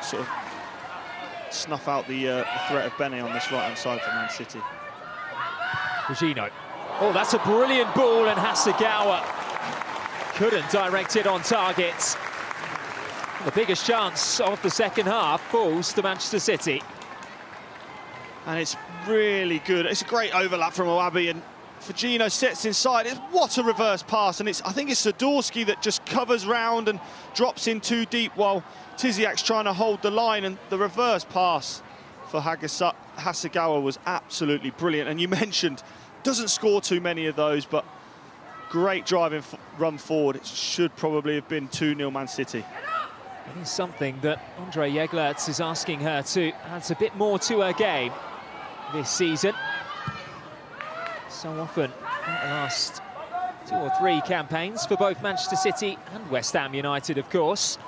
sort of snuff out the threat of Bene on this right-hand side for Man City. Regino. Oh, that's a brilliant ball, and Hasegawa couldn't direct it on target. The biggest chance of the second half falls to Manchester City. And it's really good. It's a great overlap from Owabi, and Fujino sets inside. What a reverse pass, and I think it's Zadorsky that just covers round and drops in too deep while Tysiak's trying to hold the line, and the reverse pass for Hasegawa was absolutely brilliant. And you mentioned, doesn't score too many of those, but great driving run forward. It should probably have been 2-0 Man City. It is something that Andre Jeglerts is asking her to add a bit more to her game this season. So often in the last 2 or 3 campaigns for both Manchester City and West Ham United, of course.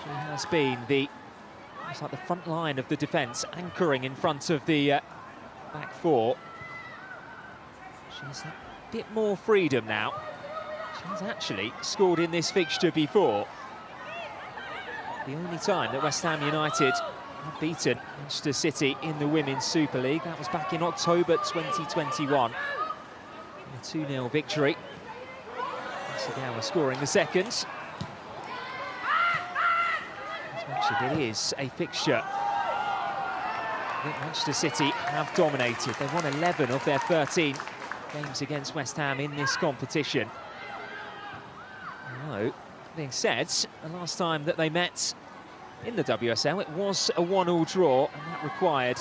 She has been it's like the front line of the defence, anchoring in front of the back four. She has a bit more freedom now. She has actually scored in this fixture before. The only time that West Ham United have beaten Manchester City in the Women's Super League, that was back in October 2021. A 2-0 victory. Hasegawa scoring the second. As mentioned, it is a fixture that Manchester City have dominated. They've won 11 of their 13 games against West Ham in this competition. Although, being said, the last time that they met in the WSL, it was a 1-1 draw, and that required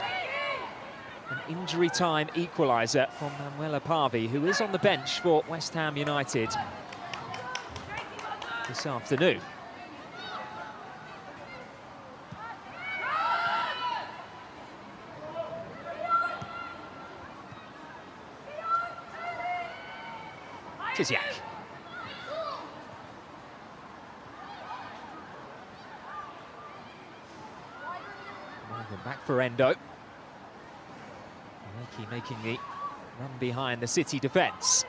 an injury time equaliser from Manuela Parvi, who is on the bench for West Ham United this afternoon. Tiziak. Morgan back for Endo. Reiki making the run behind the City defence.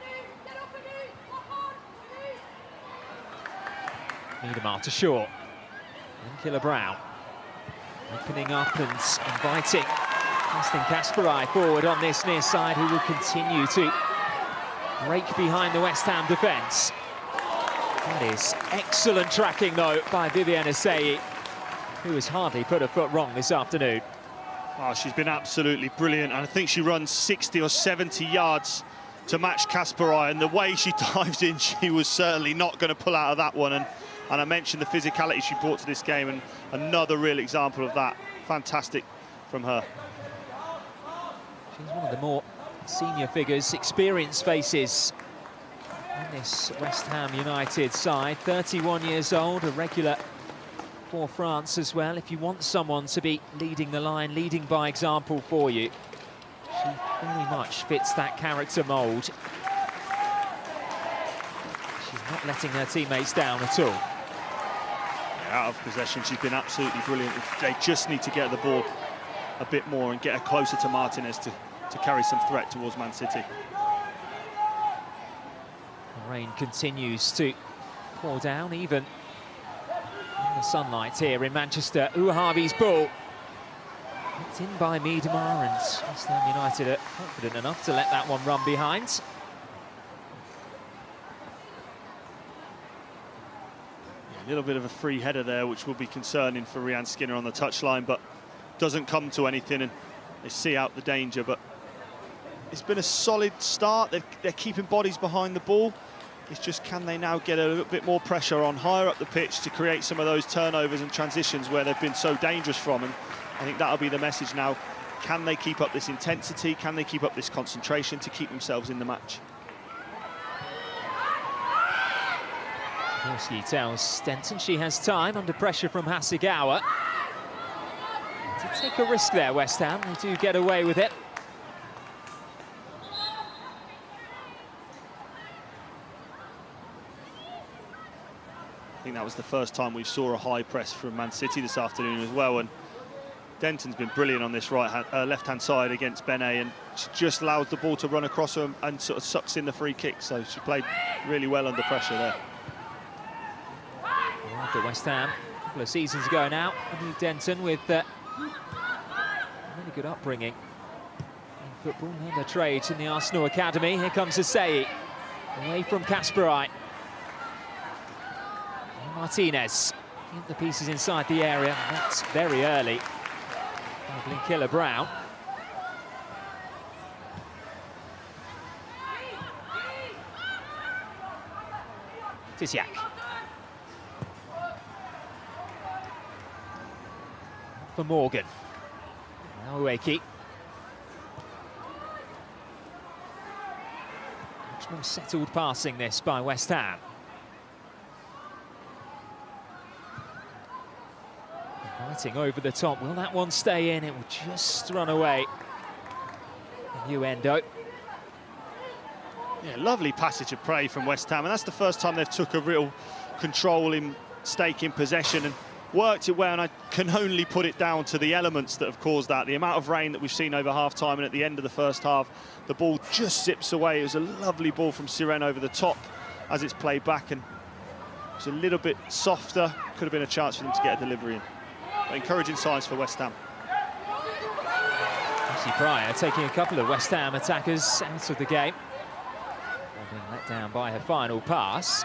Niedermar to Shaw. And Killer Brown. Opening up and inviting Justin Kasparai forward on this near side, who will continue to break behind the West Ham defence. That is excellent tracking, though, by Vivienne Asseyi, who has hardly put her foot wrong this afternoon. Oh, she's been absolutely brilliant, and I think she runs 60 or 70 yards to match Kasparai, and the way she dives in, she was certainly not going to pull out of that one. And I mentioned the physicality she brought to this game, and another real example of that. Fantastic from her. She's one of the more senior figures, experienced faces in this West Ham United side. 31 years old, a regular for France as well. If you want someone to be leading the line, leading by example for you, she very much fits that character mould. She's not letting her teammates down at all. Out of possession, she's been absolutely brilliant. They just need to get the ball a bit more and get her closer to Martinez to carry some threat towards Man City. The rain continues to pour down, even in the sunlight here in Manchester. Ouahabi's ball picked in by Miedemar, and West Ham United are confident enough to let that one run behind. A little bit of a free header there, which will be concerning for Rianne Skinner on the touchline, but doesn't come to anything, and they see out the danger. But it's been a solid start. They're keeping bodies behind the ball. It's just, can they now get a little bit more pressure on higher up the pitch to create some of those turnovers and transitions where they've been so dangerous from? And I think that'll be the message now. Can they keep up this intensity? Can they keep up this concentration to keep themselves in the match? Gorski tells Stenton she has time under pressure from Hasegawa. To take a risk there, West Ham. They do get away with it. I think that was the first time we saw a high press from Man City this afternoon as well. And Denton's been brilliant on this left-hand side against Benet, and she just allows the ball to run across her and sort of sucks in the free kick. So she played really well under pressure there. After West Ham, a couple of seasons ago now, Annie Denton with a really good upbringing in football, and her trade in the Arsenal Academy. Here comes Asseyi, away from Kasparai. Martinez, get the pieces inside the area. That's very early. Killer Brown. Tiziak. For Morgan. Now Ueki. Much more settled passing this by West Ham. Inviting over the top. Will that one stay in? It will just run away. Endo. Yeah, lovely passage of play from West Ham, and that's the first time they've took a real controlling stake in possession and worked it well, and I can only put it down to the elements that have caused that. The amount of rain that we've seen over half-time, and at the end of the first half, the ball just zips away. It was a lovely ball from Sirène over the top as it's played back, and it's a little bit softer. Could have been a chance for them to get a delivery in. But encouraging signs for West Ham. Lucy Pryor taking a couple of West Ham attackers out of the game. Being let down by her final pass.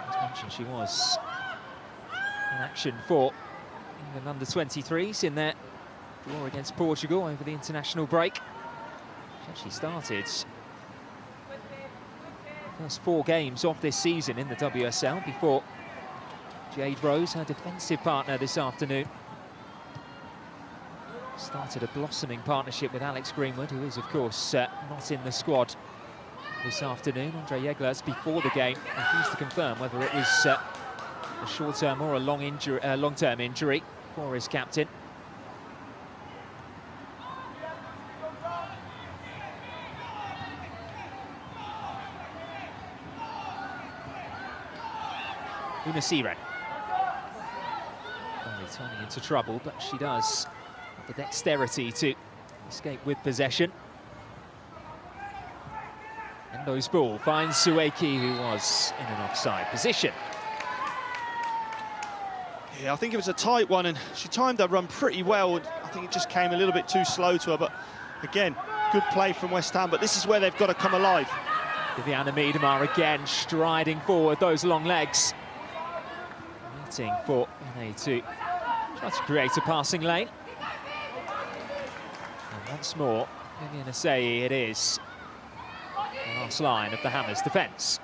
As mentioned, she was in action for England under-23s in their draw against Portugal over the international break. She actually started the first 4 games of this season in the WSL before Jade Rose, her defensive partner this afternoon, started a blossoming partnership with Alex Greenwood, who is, of course, not in the squad this afternoon. Andre Yeglers, before the game, refused to confirm whether it was a short-term or a long-term injury for his captain. Unasiren. Only turning into trouble, but she does have the dexterity to escape with possession. Endo's ball finds Sueki, who was in an offside position. Yeah, I think it was a tight one, and she timed her run pretty well. I think it just came a little bit too slow to her, but again, good play from West Ham, but this is where they've got to come alive. Viviana Miedema again striding forward, those long legs. Waiting for NA to try to create a passing lane. And once more, Viviana Sei it is. The last line of the Hammers' defence.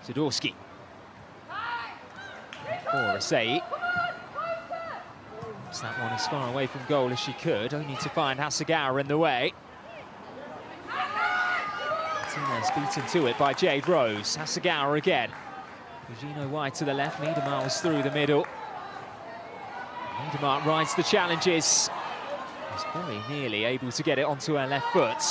Zadorsky. For Asei. Puts that one as far away from goal as she could, only to find Hasegawa in the way. Martinez beaten to it by Jade Rose. Hasegawa again. Fujino wide to the left, Miedema was through the middle. Miedema rides the challenges. Was very nearly able to get it onto her left foot.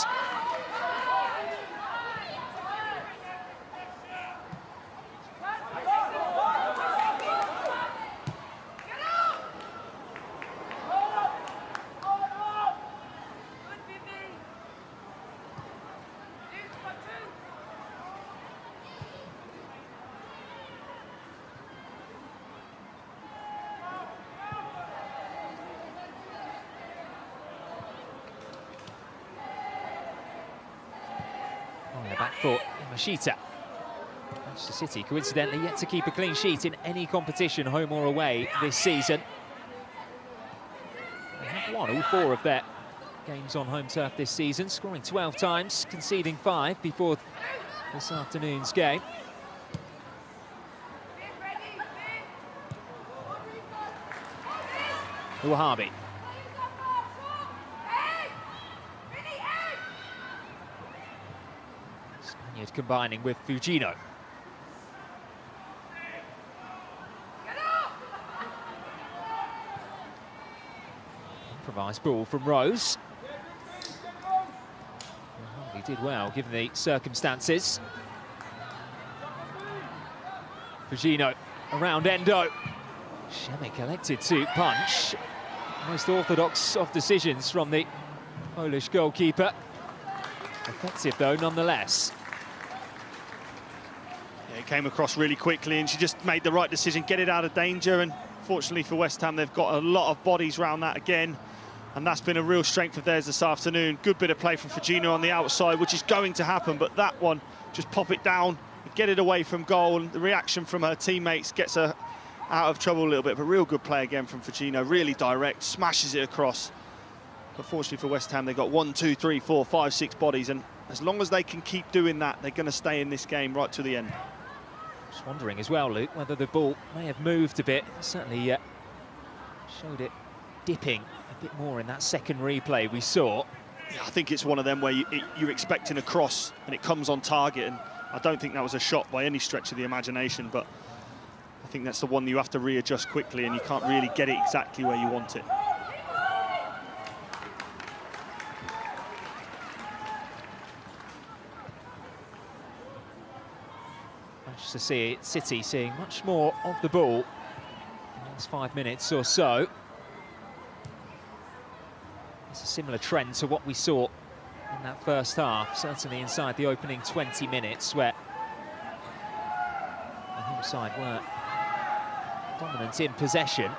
Back foot, Yamashita. Manchester City, coincidentally, yet to keep a clean sheet in any competition, home or away, this season. They have won all 4 of their games on home turf this season, scoring 12 times, conceding 5 before this afternoon's game. Wahabi. Combining with Fujino. Improvised ball from Rose. He did well given the circumstances. Fujino around Endo. Shemek elected to punch. Most orthodox of decisions from the Polish goalkeeper. Effective though nonetheless. It came across really quickly and she just made the right decision, get it out of danger, and fortunately for West Ham they've got a lot of bodies around that again, and that's been a real strength of theirs this afternoon. Good bit of play from Fujino on the outside, which is going to happen, but that one, just pop it down, get it away from goal, and the reaction from her teammates gets her out of trouble a little bit. But real good play again from Fujino, really direct, smashes it across. But fortunately for West Ham, they've got 1, 2, 3, 4, 5, 6 bodies, and as long as they can keep doing that, they're going to stay in this game right to the end. Just wondering as well, Luke, whether the ball may have moved a bit. Certainly showed it dipping a bit more in that second replay we saw. Yeah, I think it's one of them where you're expecting a cross and it comes on target, and I don't think that was a shot by any stretch of the imagination, but I think that's the one you have to readjust quickly and you can't really get it exactly where you want it. Manchester City seeing much more of the ball in the last 5 minutes or so. It's a similar trend to what we saw in that first half, certainly inside the opening 20 minutes, where the home side were dominant in possession.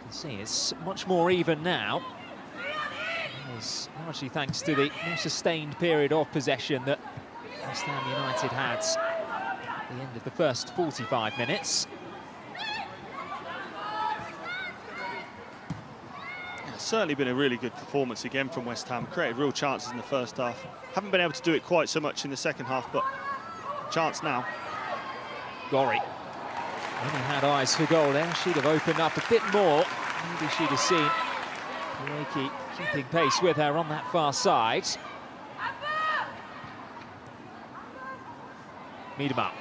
See, it's much more even now. It's largely thanks to the more sustained period of possession that West Ham United had at the end of the first 45 minutes. It's certainly been a really good performance again from West Ham. Created real chances in the first half. Haven't been able to do it quite so much in the second half, but chance now. Gorry only had eyes for goal there. She'd have opened up a bit more. Maybe she'd have seen Reiki keeping pace with her on that far side. meet him up.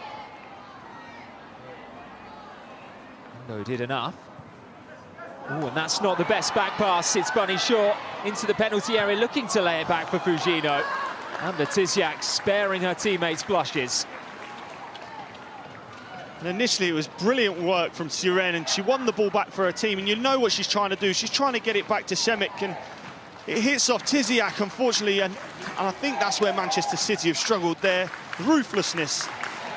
Endo did enough. Oh, and that's not the best back pass. It's Bunny Shaw into the penalty area, looking to lay it back for Fujino. And Letizia sparing her teammates blushes. And initially, it was brilliant work from Siren, and she won the ball back for her team. And you know what she's trying to do. She's trying to get it back to Semic, and it hits off Tiziak, unfortunately. And I think that's where Manchester City have struggled. Their ruthlessness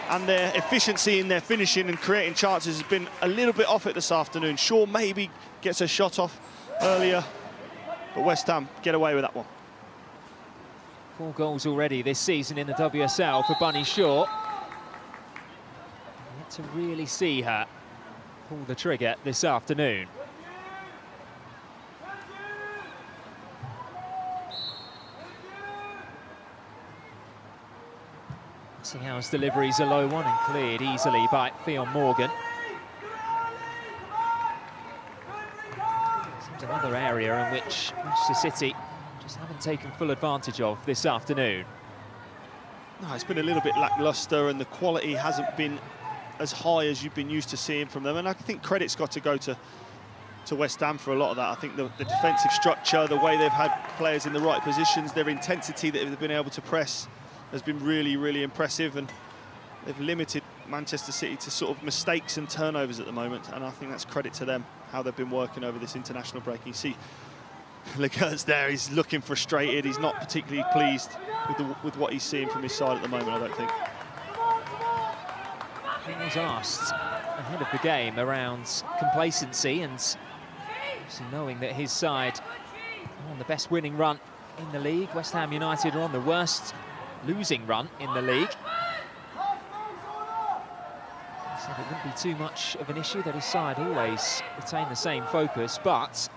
and their efficiency in their finishing and creating chances has been a little bit off it this afternoon. Shaw maybe gets a shot off earlier, but West Ham get away with that one. 4 goals already this season in the WSL for Bunny Shaw. Yet to really see her pull the trigger this afternoon. House deliveries a low one and cleared easily by Fionn Morgan. It's another area in which Manchester City just haven't taken full advantage of this afternoon. No, it's been a little bit lacklustre, and the quality hasn't been as high as you've been used to seeing from them. And I think credit's got to go to West Ham for a lot of that. I think the defensive structure, the way they've had players in the right positions, their intensity that they've been able to press has been really, really impressive, and they've limited Manchester City to sort of mistakes and turnovers at the moment, and I think that's credit to them, how they've been working over this international break. You see Legert's there, he's looking frustrated, he's not particularly pleased with what he's seeing from his side at the moment, I don't think. He was asked ahead of the game around complacency and obviously knowing that his side are on the best winning run in the league. West Ham United are on the worst losing run in the league. He said it wouldn't be too much of an issue that his side always retain the same focus, but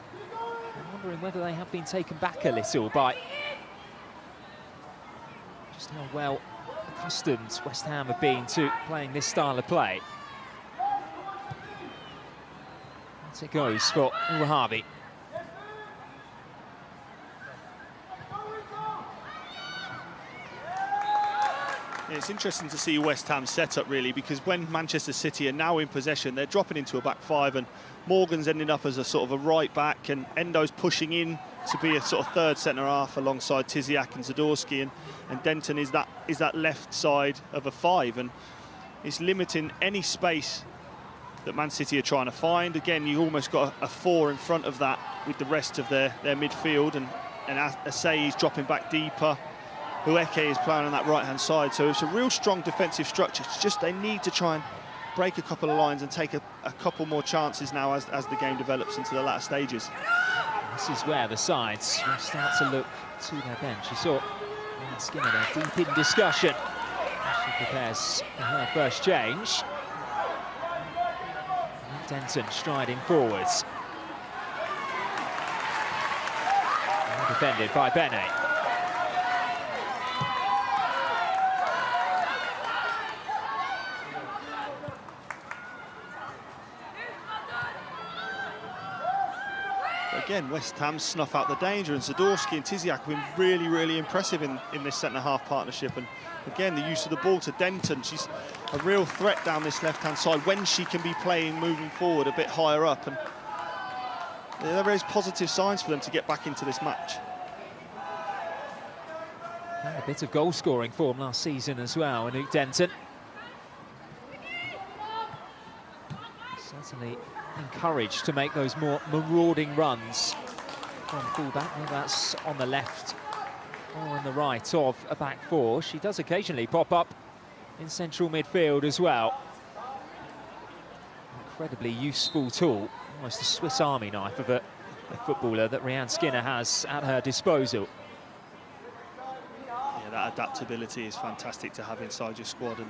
I'm wondering whether they have been taken back a little by just how well accustomed West Ham have been to playing this style of play. As it goes for Uwahabi. It's interesting to see West Ham's setup, really, because when Manchester City are now in possession, they're dropping into a back 5, and Morgan's ending up as a sort of a right back, and Endo's pushing in to be a sort of third centre-half alongside Tiziak and Zadorsky, and Denton is that left side of a 5, and it's limiting any space that Man City are trying to find. Again, you almost got a 4 in front of that with the rest of their midfield, and Asai is dropping back deeper. Hueke is playing on that right-hand side, so it's a real strong defensive structure. It's just they need to try and break a couple of lines and take a couple more chances now as the game develops into the latter stages. This is where the sides will start to look to their bench. You saw Ryan Skinner there, deep in discussion as she prepares for her first change. And Denton striding forwards. And defended by Bene. Again, West Ham snuff out the danger, and Zadorsky and Tiziak have been really, really impressive in this centre-half partnership. And again, the use of the ball to Denton. She's a real threat down this left-hand side when she can be playing moving forward a bit higher up. And there is positive signs for them to get back into this match. And a bit of goal-scoring form last season as well, Anouk Denton. Certainly encouraged to make those more marauding runs from full-back, whether that's on the left or on the right of a back 4. She does occasionally pop up in central midfield as well. Incredibly useful tool, almost a Swiss Army knife of a footballer that Ryan Skinner has at her disposal. Yeah, that adaptability is fantastic to have inside your squad. And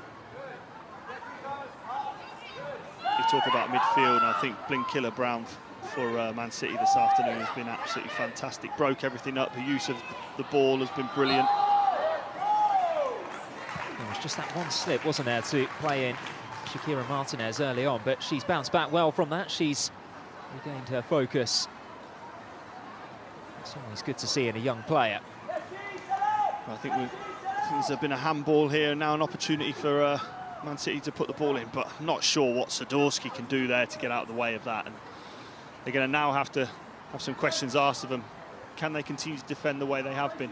you talk about midfield, and I think Blinkiller-Brown for Man City this afternoon has been absolutely fantastic. Broke everything up. Her use of the ball has been brilliant. There was just that one slip, wasn't there, to play in Shakira Martinez early on, but she's bounced back well from that. She's regained her focus. It's always good to see in a young player. I think there's been a handball here, and now an opportunity for Man City to put the ball in, but I'm not sure what Sadorski can do there to get out of the way of that. And they're going to now have to have some questions asked of them. Can they continue to defend the way they have been?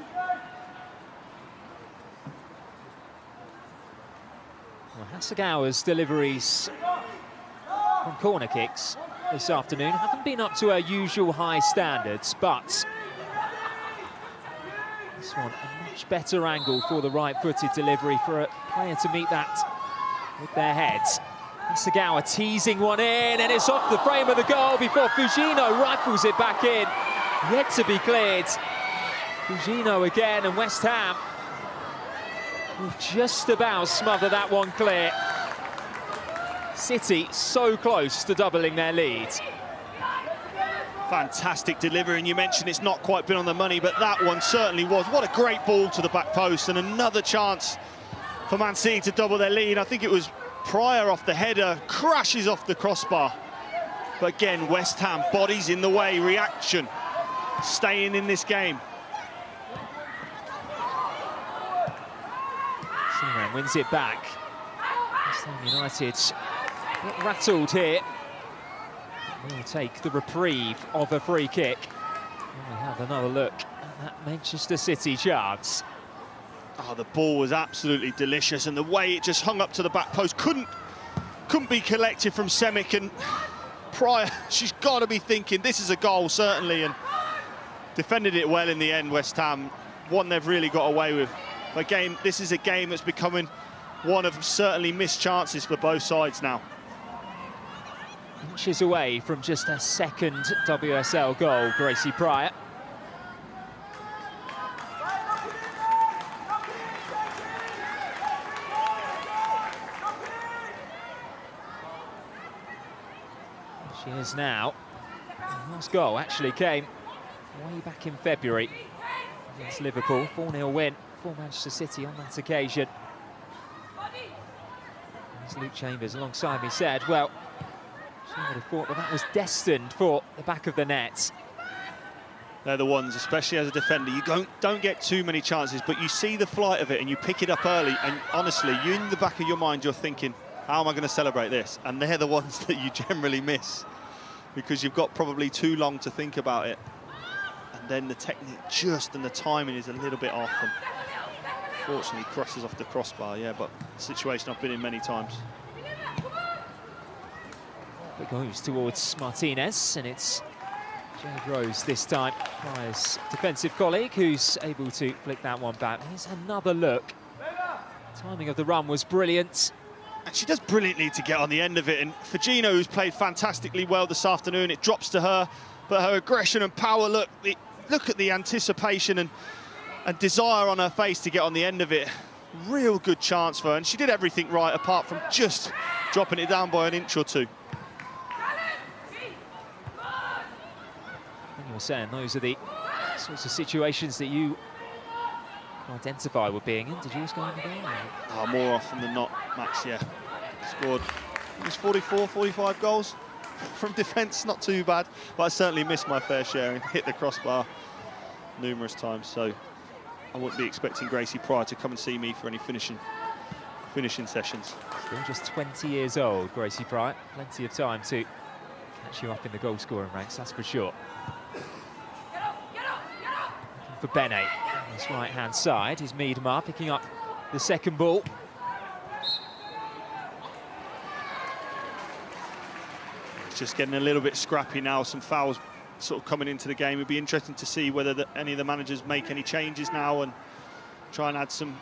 Well, Hasegawa's deliveries from corner kicks this afternoon haven't been up to our usual high standards, but this one a much better angle for the right-footed delivery for a player to meet that with their heads. Hasegawa teasing one in, and it's off the frame of the goal before Fujino rifles it back in. Yet to be cleared. Fujino again, and West Ham will just about smother that one clear. City so close to doubling their lead. Fantastic delivery, and you mentioned it's not quite been on the money, but that one certainly was. What a great ball to the back post, and another chance for Man City to double their lead. I think it was Pryor off the header, crashes off the crossbar. But again, West Ham, bodies in the way, reaction, staying in this game. Seaman wins it back. West Ham United a bit rattled here. We'll take the reprieve of a free kick. And we have another look at that Manchester City chance. Oh, the ball was absolutely delicious, and the way it just hung up to the back post couldn't be collected from Semic, and Pryor, she's got to be thinking this is a goal, certainly, and defended it well in the end, West Ham. One they've really got away with. But again, this is a game that's becoming one of certainly missed chances for both sides now. Inches away from just a second WSL goal, Gracie Pryor. She is now. The last goal actually came way back in February against Liverpool. 4-0 win for Manchester City on that occasion. As Luke Chambers alongside me said, well, she would have thought that that was destined for the back of the net. They're the ones, especially as a defender, you don't get too many chances, but you see the flight of it and you pick it up early, and honestly, you in the back of your mind, you're thinking, how am I going to celebrate this? And they're the ones that you generally miss because you've got probably too long to think about it. And then the technique and the timing is a little bit off, and fortunately crosses off the crossbar, yeah, but situation I've been in many times. It goes towards Martinez, and it's Jade Rose this time, Pryor's defensive colleague, who's able to flick that one back. Here's another look. Timing of the run was brilliant. And she does brilliantly to get on the end of it, and Fujino, who's played fantastically well this afternoon, it drops to her, but her aggression and power, look at the anticipation and desire on her face to get on the end of it. Real good chance for her, and she did everything right apart from just dropping it down by an inch or two. And you were saying those are the sorts of situations that you can identify with being in. Did yours go in the goal? Oh, more often than not, Max, yeah. Scored, it was 44, 45 goals from defence, not too bad, but I certainly missed my fair share and hit the crossbar numerous times, so I wouldn't be expecting Gracie Pryor to come and see me for any finishing sessions. Still just 20 years old, Gracie Pryor. Plenty of time to catch you up in the goal-scoring ranks, that's for sure. For Bene on his right-hand side is Miedema picking up the second ball. It's just getting a little bit scrappy now, some fouls sort of coming into the game. It'd be interesting to see whether any of the managers make any changes now and try and add some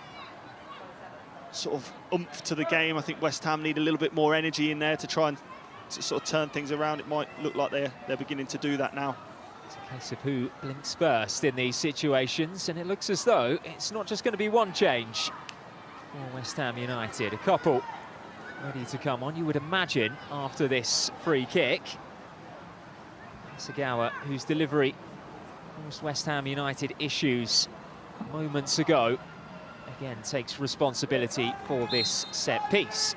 sort of oomph to the game. I think West Ham need a little bit more energy in there to try and sort of turn things around. It might look like they're beginning to do that now. It's a case of who blinks first in these situations, and it looks as though it's not just going to be one change for West Ham United. A couple ready to come on, you would imagine, after this free kick. Hasegawa, whose delivery caused West Ham United issues moments ago, again takes responsibility for this set piece.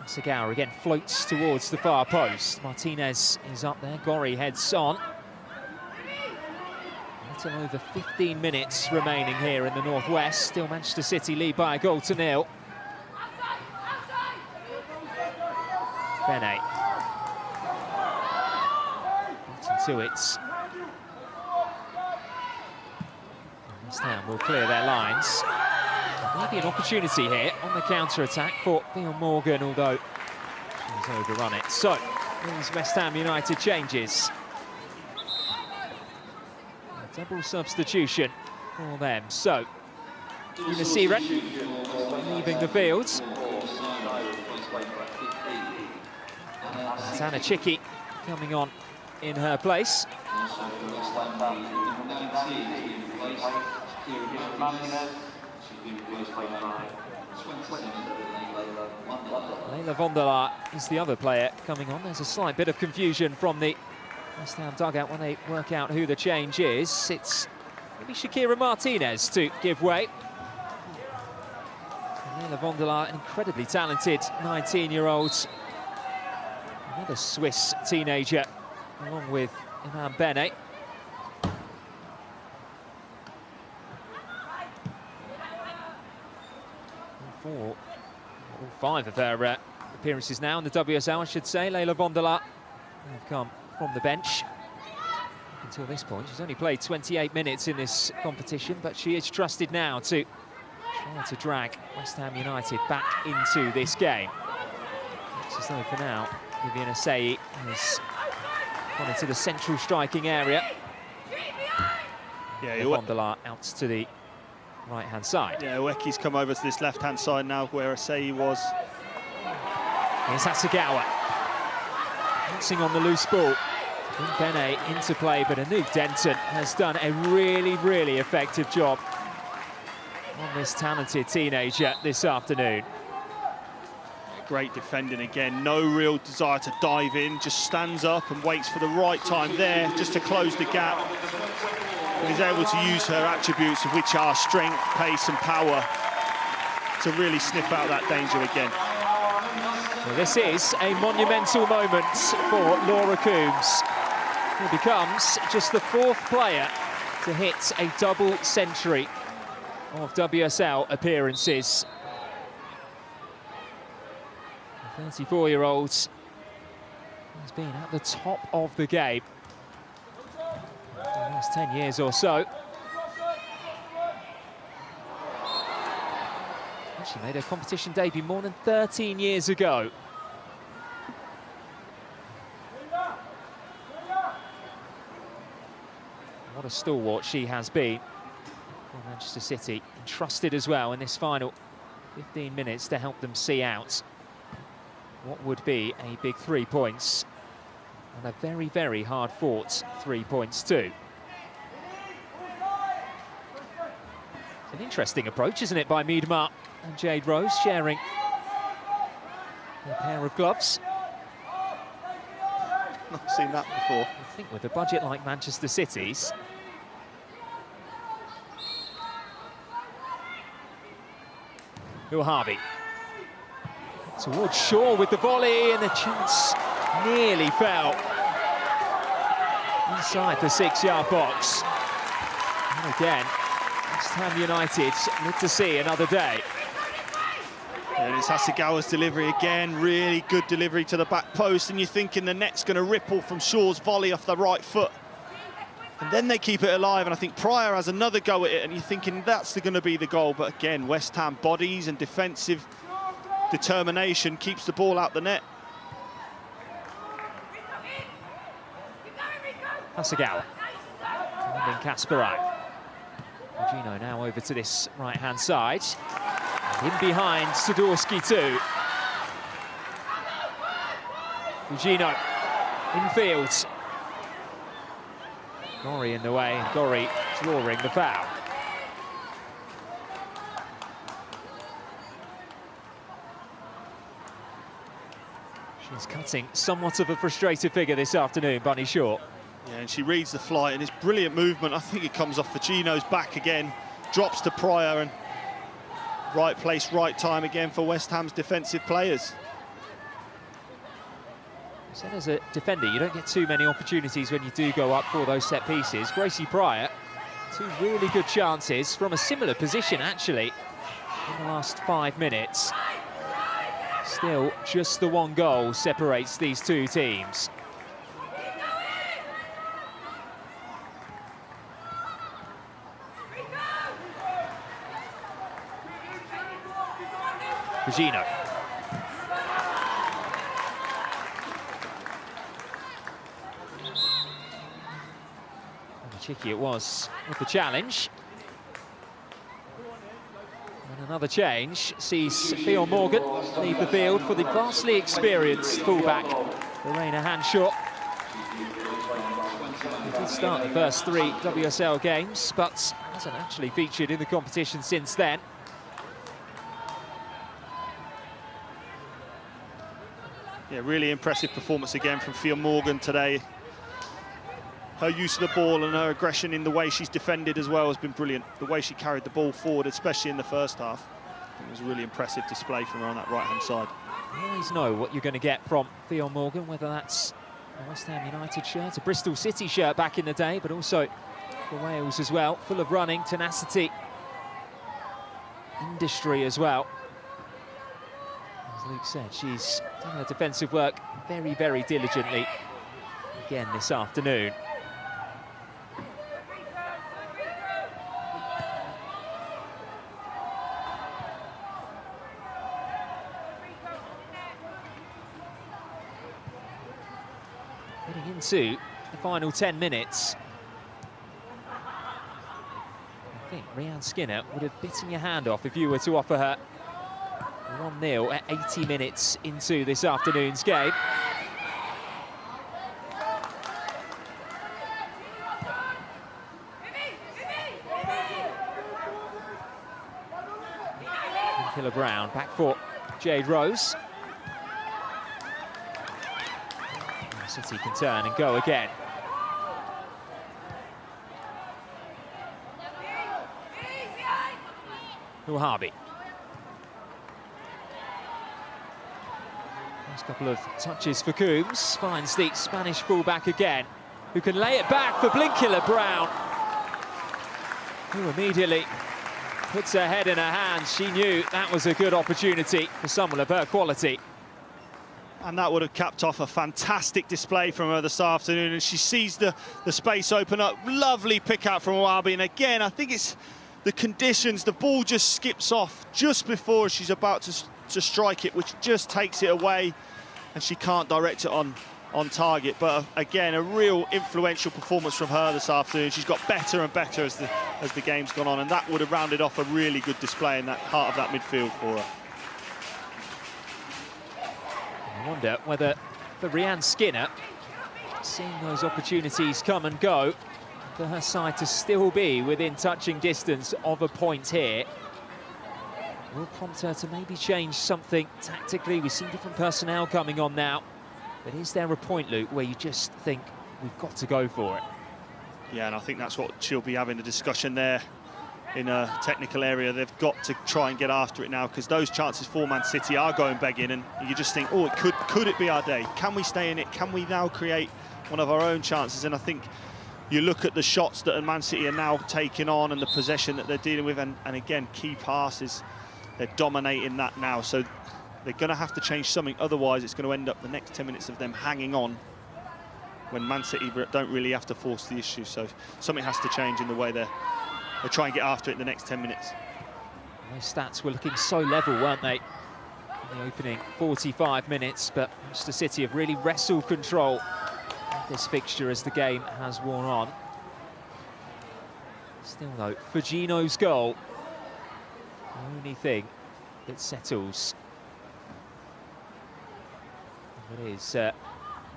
Hasegawa again floats towards the far post. Martinez is up there, Gori heads on. Still over 15 minutes remaining here in the Northwest. Still Manchester City lead by a goal to nil. Bene. Into it. West Ham will clear their lines. Maybe an opportunity here on the counter-attack for Theo Morgan, although he's overrun it. So, these West Ham United changes. A double substitution for them. So, Unasira leaving the field. Anna Chickie coming on in her place. Leila Vonderlaar is the other player coming on. There's a slight bit of confusion from the West Ham dugout when they work out who the change is. It's maybe Shakira Martinez to give way. Leila Vonderlaar, an incredibly talented 19-year-old. Another Swiss teenager, along with Iman Bene. All five of their appearances now in the WSL, I should say. Leila Vonderlaar have come from the bench. Until this point, she's only played 28 minutes in this competition, but she is trusted now to try to drag West Ham United back into this game. Looks as though for now, Vivian Asseyi has gone into the central striking area. Yeah, Vonderlaar out to the right-hand side. Yeah, Ueki's come over to this left-hand side now, where Asseyi was. Here's Hasegawa. Bouncing on the loose ball. Bene into play, but Anouk Denton has done a really, really effective job on this talented teenager this afternoon. Great defending again, no real desire to dive in, just stands up and waits for the right time there, just to close the gap. And is able to use her attributes, of which are strength, pace and power, to really sniff out that danger again. Well, this is a monumental moment for Laura Coombs, who becomes just the 4th player to hit a double century of WSL appearances. The 34-year-old has been at the top of the game for the last 10 years or so. She made her competition debut more than 13 years ago. What a stalwart she has been for Manchester City, and trusted as well in this final 15 minutes to help them see out what would be a big 3 points, and a very, very hard-fought 3 points too. It's an interesting approach, isn't it, by Miedema and Jade Rose, sharing a pair of gloves. Not seen that before. I think with a budget like Manchester City's, Harvey towards Shaw with the volley, and the chance nearly fell inside the 6-yard box. And again, West Ham United need to see another day. And it's Hasegawa's delivery again, really good delivery to the back post, and you're thinking the net's going to ripple from Shaw's volley off the right foot. And then they keep it alive, and I think Pryor has another go at it, and you're thinking that's going to be the goal. But again, West Ham bodies and defensive determination keeps the ball out the net. Hasegawa, finding Kasparai. Gino now over to this right-hand side. And in behind, Sadorski too. Gino infield. Gorry in the way, and Gorry drawing the foul. She's cutting somewhat of a frustrated figure this afternoon, Bunny Shaw. Yeah, and she reads the flight, and it's brilliant movement. I think it comes off Gino's back again, drops to Pryor, and right place, right time again for West Ham's defensive players. So as a defender, you don't get too many opportunities when you do go up for those set pieces. Gracie Pryor Two really good chances from a similar position, actually, in the last 5 minutes. Still, just the one goal separates these two teams. Fujino. Tricky it was with the challenge. And another change sees Theo Morgan leave the field for the vastly experienced fullback, Lorena Hanshaw. He did start the first 3 WSL games, but hasn't actually featured in the competition since then. Yeah, really impressive performance again from Theo Morgan today. Her use of the ball and her aggression in the way she's defended as well has been brilliant. The way she carried the ball forward, especially in the first half, I think it was a really impressive display from her on that right-hand side. You always know what you're going to get from Theo Morgan, whether that's a West Ham United shirt, a Bristol City shirt back in the day, but also for Wales as well. Full of running, tenacity, industry as well. As Luke said, she's done her defensive work very, very diligently again this afternoon. Getting into the final 10 minutes. I think Rhian Skinner would have bitten your hand off if you were to offer her 1-0 at 80 minutes into this afternoon's game. Killer Brown back for Jade Rose. City can turn and go again. Uhabi. First couple of touches for Coombs. Finds the Spanish fullback again, who can lay it back for Blinkiller Brown, who immediately puts her head in her hands. She knew that was a good opportunity for someone of her quality. And that would have capped off a fantastic display from her this afternoon. And she sees the space open up. Lovely pick out from Wabi. And again, I think it's the conditions. The ball just skips off just before she's about to strike it, which just takes it away. And she can't direct it on target. But again, a real influential performance from her this afternoon. She's got better and better as the game's gone on. And that would have rounded off a really good display in that heart of that midfield for her. I wonder whether for Rhian Skinner, seeing those opportunities come and go, for her side to still be within touching distance of a point here, will prompt her to maybe change something tactically. We've seen different personnel coming on now, but is there a point, Luke, where you just think we've got to go for it? Yeah, and I think that's what she'll be having a discussion there in a technical area. They've got to try and get after it now, because those chances for Man City are going begging, and you just think, oh, could it be our day? Can we stay in it? Can we now create one of our own chances? And I think you look at the shots that Man City are now taking on and the possession that they're dealing with, and again, key passes, they're dominating that now. So they're going to have to change something, otherwise it's going to end up the next 10 minutes of them hanging on when Man City don't really have to force the issue. So something has to change in the way they try and get after it in the next 10 minutes. Those stats were looking so level, weren't they, in the opening 45 minutes, but Manchester City have really wrestled control of this fixture as the game has worn on. Still, though, Fujino's goal, the only thing that settles. It is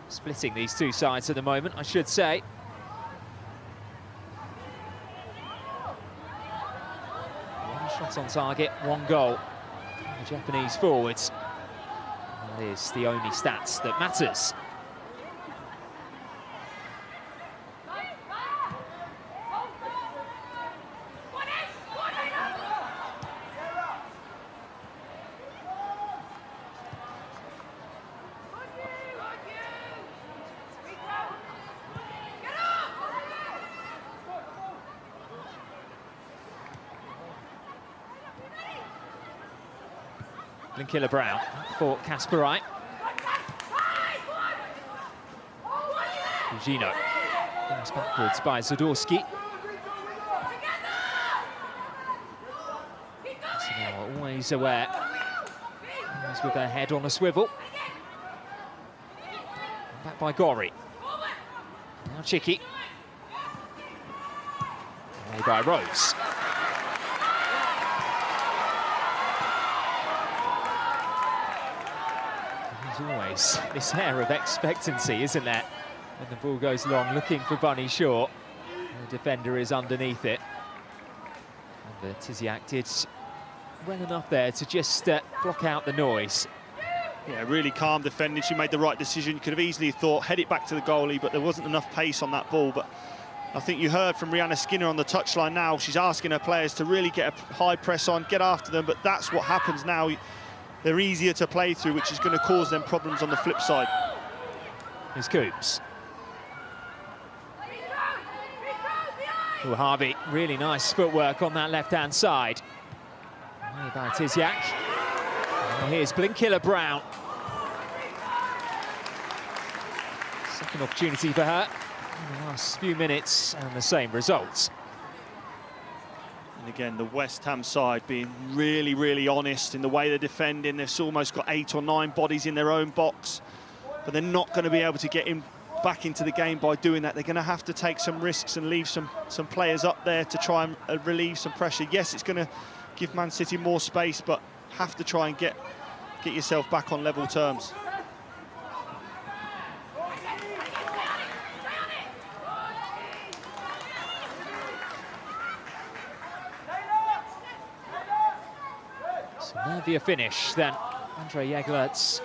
splitting these two sides at the moment, I should say. Shots on target, one goal from the Japanese forwards. That is the only stats that matters. Blinkilla Brown for Kasparite. Gino. Comes backwards by Zadorski. Arsenal always aware. Always with their head on a swivel. Back by Gori. Now Chicky. Away by Rose. There's always this air of expectancy, isn't there? When the ball goes long, looking for Bunny Shaw. The defender is underneath it. And Tiziak did well enough there to just block out the noise. Yeah, really calm defending. She made the right decision. You could have easily thought, head it back to the goalie, but there wasn't enough pace on that ball. But I think you heard from Rihanna Skinner on the touchline now. She's asking her players to really get a high press on, get after them, but that's what happens now. They're easier to play through, which is going to cause them problems on the flip side. Here's Coops. Oh, Harvey, really nice footwork on that left-hand side. Away by Tiziak. Here's Blinkilla Brown. Second opportunity for her in the last few minutes, and the same results. And again, the West Ham side being really, really honest in the way they're defending. They've almost got 8 or 9 bodies in their own box, but they're not going to be able to get back into the game by doing that. They're going to have to take some risks and leave some players up there to try and relieve some pressure. Yes, it's going to give Man City more space, but have to try and get yourself back on level terms. So Nervy a finish then. Andre Jeglerts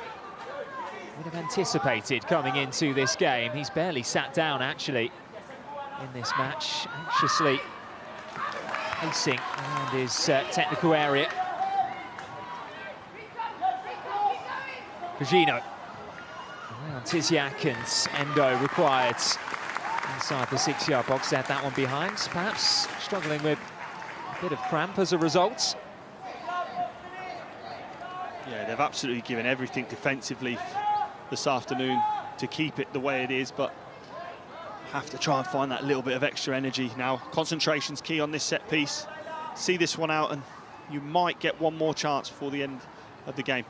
would have anticipated coming into this game. He's barely sat down actually in this match, anxiously pacing around his technical area. Gino. Around Tiziak and Endo required inside the 6-yard box. They had that one behind, perhaps struggling with a bit of cramp as a result. Yeah, they've absolutely given everything defensively this afternoon to keep it the way it is, but have to try and find that little bit of extra energy now. Concentration's key on this set piece. See this one out and you might get one more chance before the end of the game.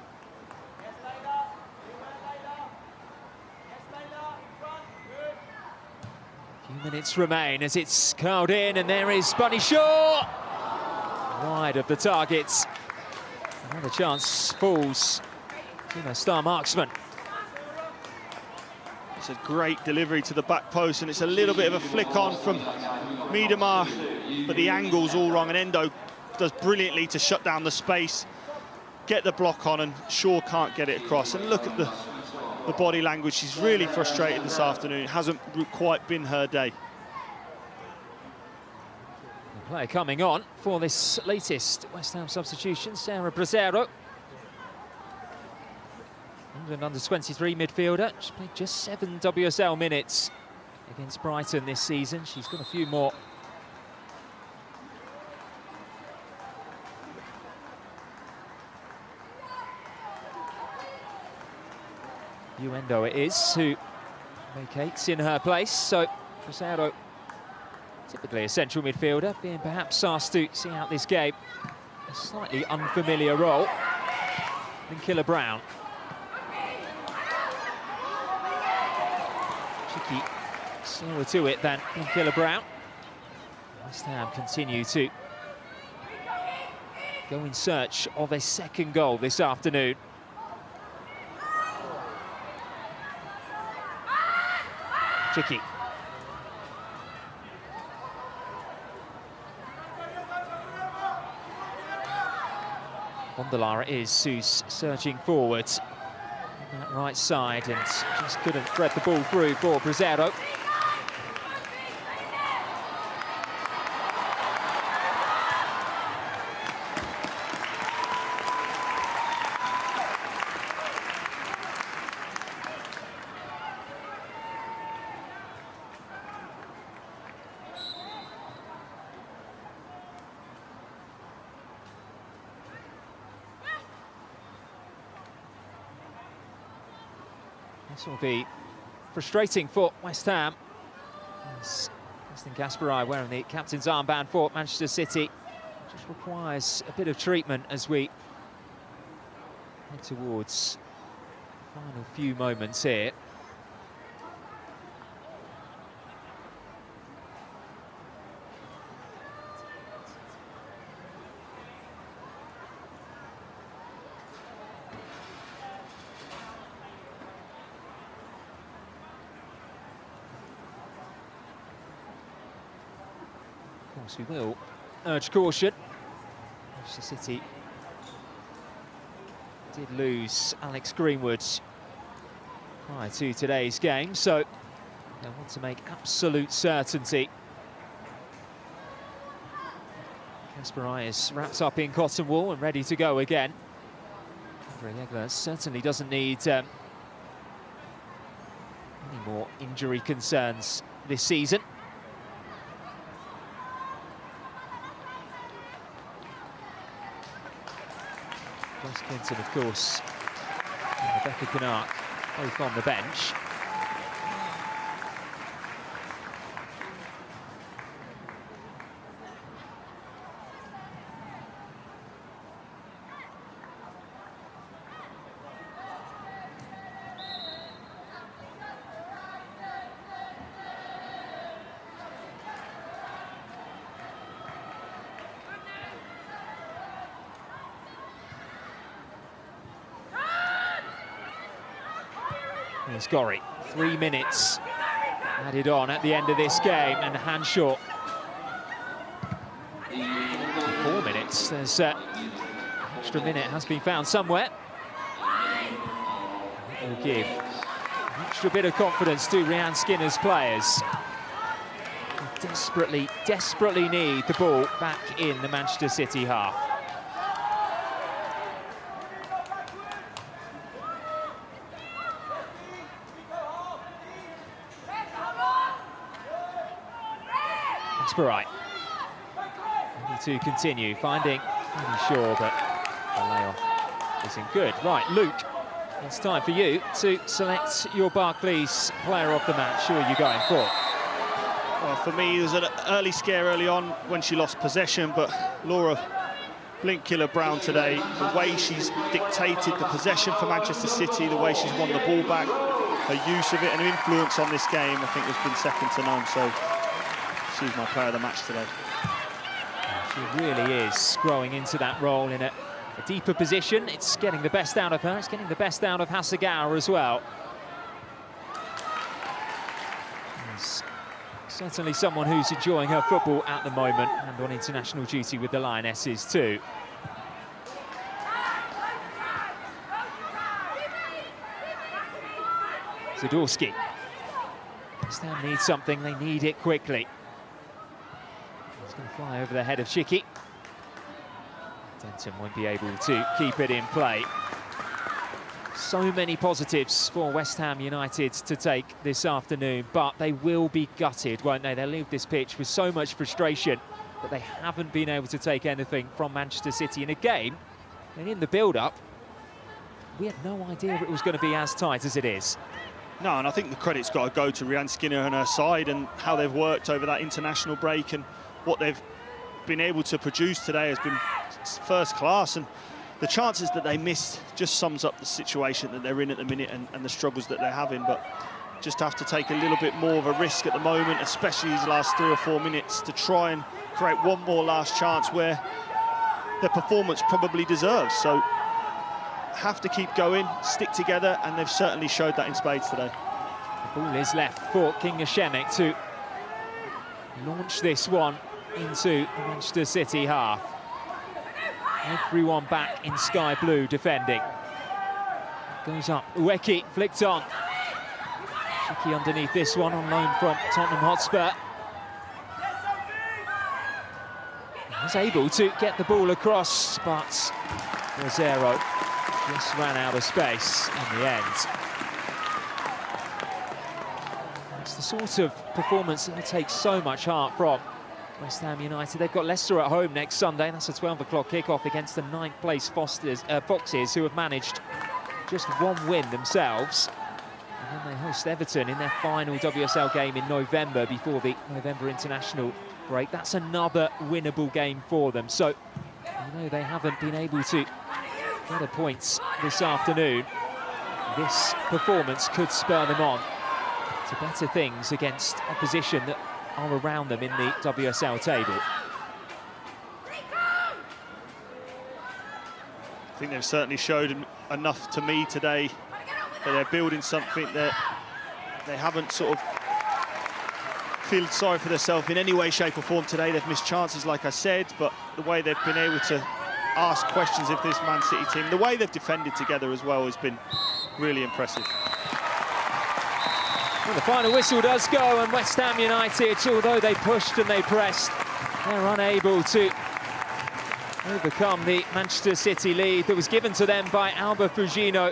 A few minutes remain as it's curled in, and there is Bunny Shaw. Wide of the targets. Another chance falls to the star marksman. It's a great delivery to the back post, and it's a little bit of a flick on from Miedemar, but the angle's all wrong, and Endo does brilliantly to shut down the space, get the block on, and Shaw can't get it across. And look at the body language. She's really frustrated this afternoon. It hasn't quite been her day. The player coming on for this latest West Ham substitution, Sarah Bracero. England under-23 midfielder. She's played just 7 WSL minutes against Brighton this season. She's got a few more. Uendo it is who vacates in her place, so Bracero, typically a central midfielder, being perhaps asked to see out this game. A slightly unfamiliar role. Blinkilla Brown. Chicky slower to it than Blinkilla Brown. West Ham continue to go in search of a second goal this afternoon. Chicky. Vondelara is who's surging forward on that right side and just couldn't thread the ball through for Bracero. This will be frustrating for West Ham. As Gasperi wearing the captain's armband for Manchester City. Just requires a bit of treatment as we head towards the final few moments here. Of course, we will urge caution. Manchester City did lose Alex Greenwood prior to today's game, so they want to make absolute certainty. Gasperi is wrapped up in cotton wool and ready to go again. Yegler certainly doesn't need any more injury concerns this season. Josh Clinton, of course, and Rebecca Canuck, both on the bench. Here's Gorry, 3 minutes added on at the end of this game, and Hanshaw 4 minutes. There's an extra minute has been found somewhere. It will give an extra bit of confidence to Rhian Skinner's players. They desperately need the ball back in the Manchester City half. Gasperi ready to continue, finding Shaw, but the layoff isn't good. Right, Luke, it's time for you to select your Barclays player of the match. Who are you going for? Well, for me, there was an early scare early on when she lost possession, but Laura Blinkiller-Brown today, the way she's dictated the possession for Manchester City, the way she's won the ball back, her use of it and her influence on this game, I think has been second to none. So she's my player of the match today. She really is growing into that role in a deeper position. It's getting the best out of her. It's getting the best out of Hasegawa as well. She's certainly someone who's enjoying her football at the moment and on international duty with the Lionesses too. Zadorsky. West Ham needs something. They need it quickly. He's going to fly over the head of Shiki. Denton won't be able to keep it in play. So many positives for West Ham United to take this afternoon, but they will be gutted, won't they? They'll leave this pitch with so much frustration that they haven't been able to take anything from Manchester City in a game. And in the build-up, we had no idea it was going to be as tight as it is. No, and I think the credit's got to go to Rhian Skinner and her side and how they've worked over that international break, and what they've been able to produce today has been first class. And the chances that they missed just sums up the situation that they're in at the minute and the struggles that they're having. But just have to take a little bit more of a risk at the moment, especially these last 3 or 4 minutes, to try and create one more last chance where their performance probably deserves. So have to keep going, stick together, and they've certainly showed that in spades today. The ball is left for Kinga Shemek to launch this one into the Manchester City half. Everyone back in sky blue defending. Goes up, Ueki flicked on. Shiki underneath this one on loan from Tottenham Hotspur. Was able to get the ball across, but Rosero just ran out of space in the end. It's the sort of performance that will take so much heart from West Ham United. They've got Leicester at home next Sunday. That's a 12 o'clock kickoff against the 9th place Foxes, who have managed just one win themselves. And then they host Everton in their final WSL game in November before the November international break. That's another winnable game for them. So, they haven't been able to get a point this afternoon, this performance could spur them on to better things against opposition that are around them in the WSL table. I think they've certainly showed enough to me today that they're building something that they haven't sort of feel sorry for themselves in any way, shape or form today. They've missed chances, like I said, but the way they've been able to ask questions of this Man City team, the way they've defended together as well has been really impressive. Well, the final whistle does go, and West Ham United, although they pushed and they pressed, they're unable to overcome the Manchester City lead that was given to them by Alba Fugino.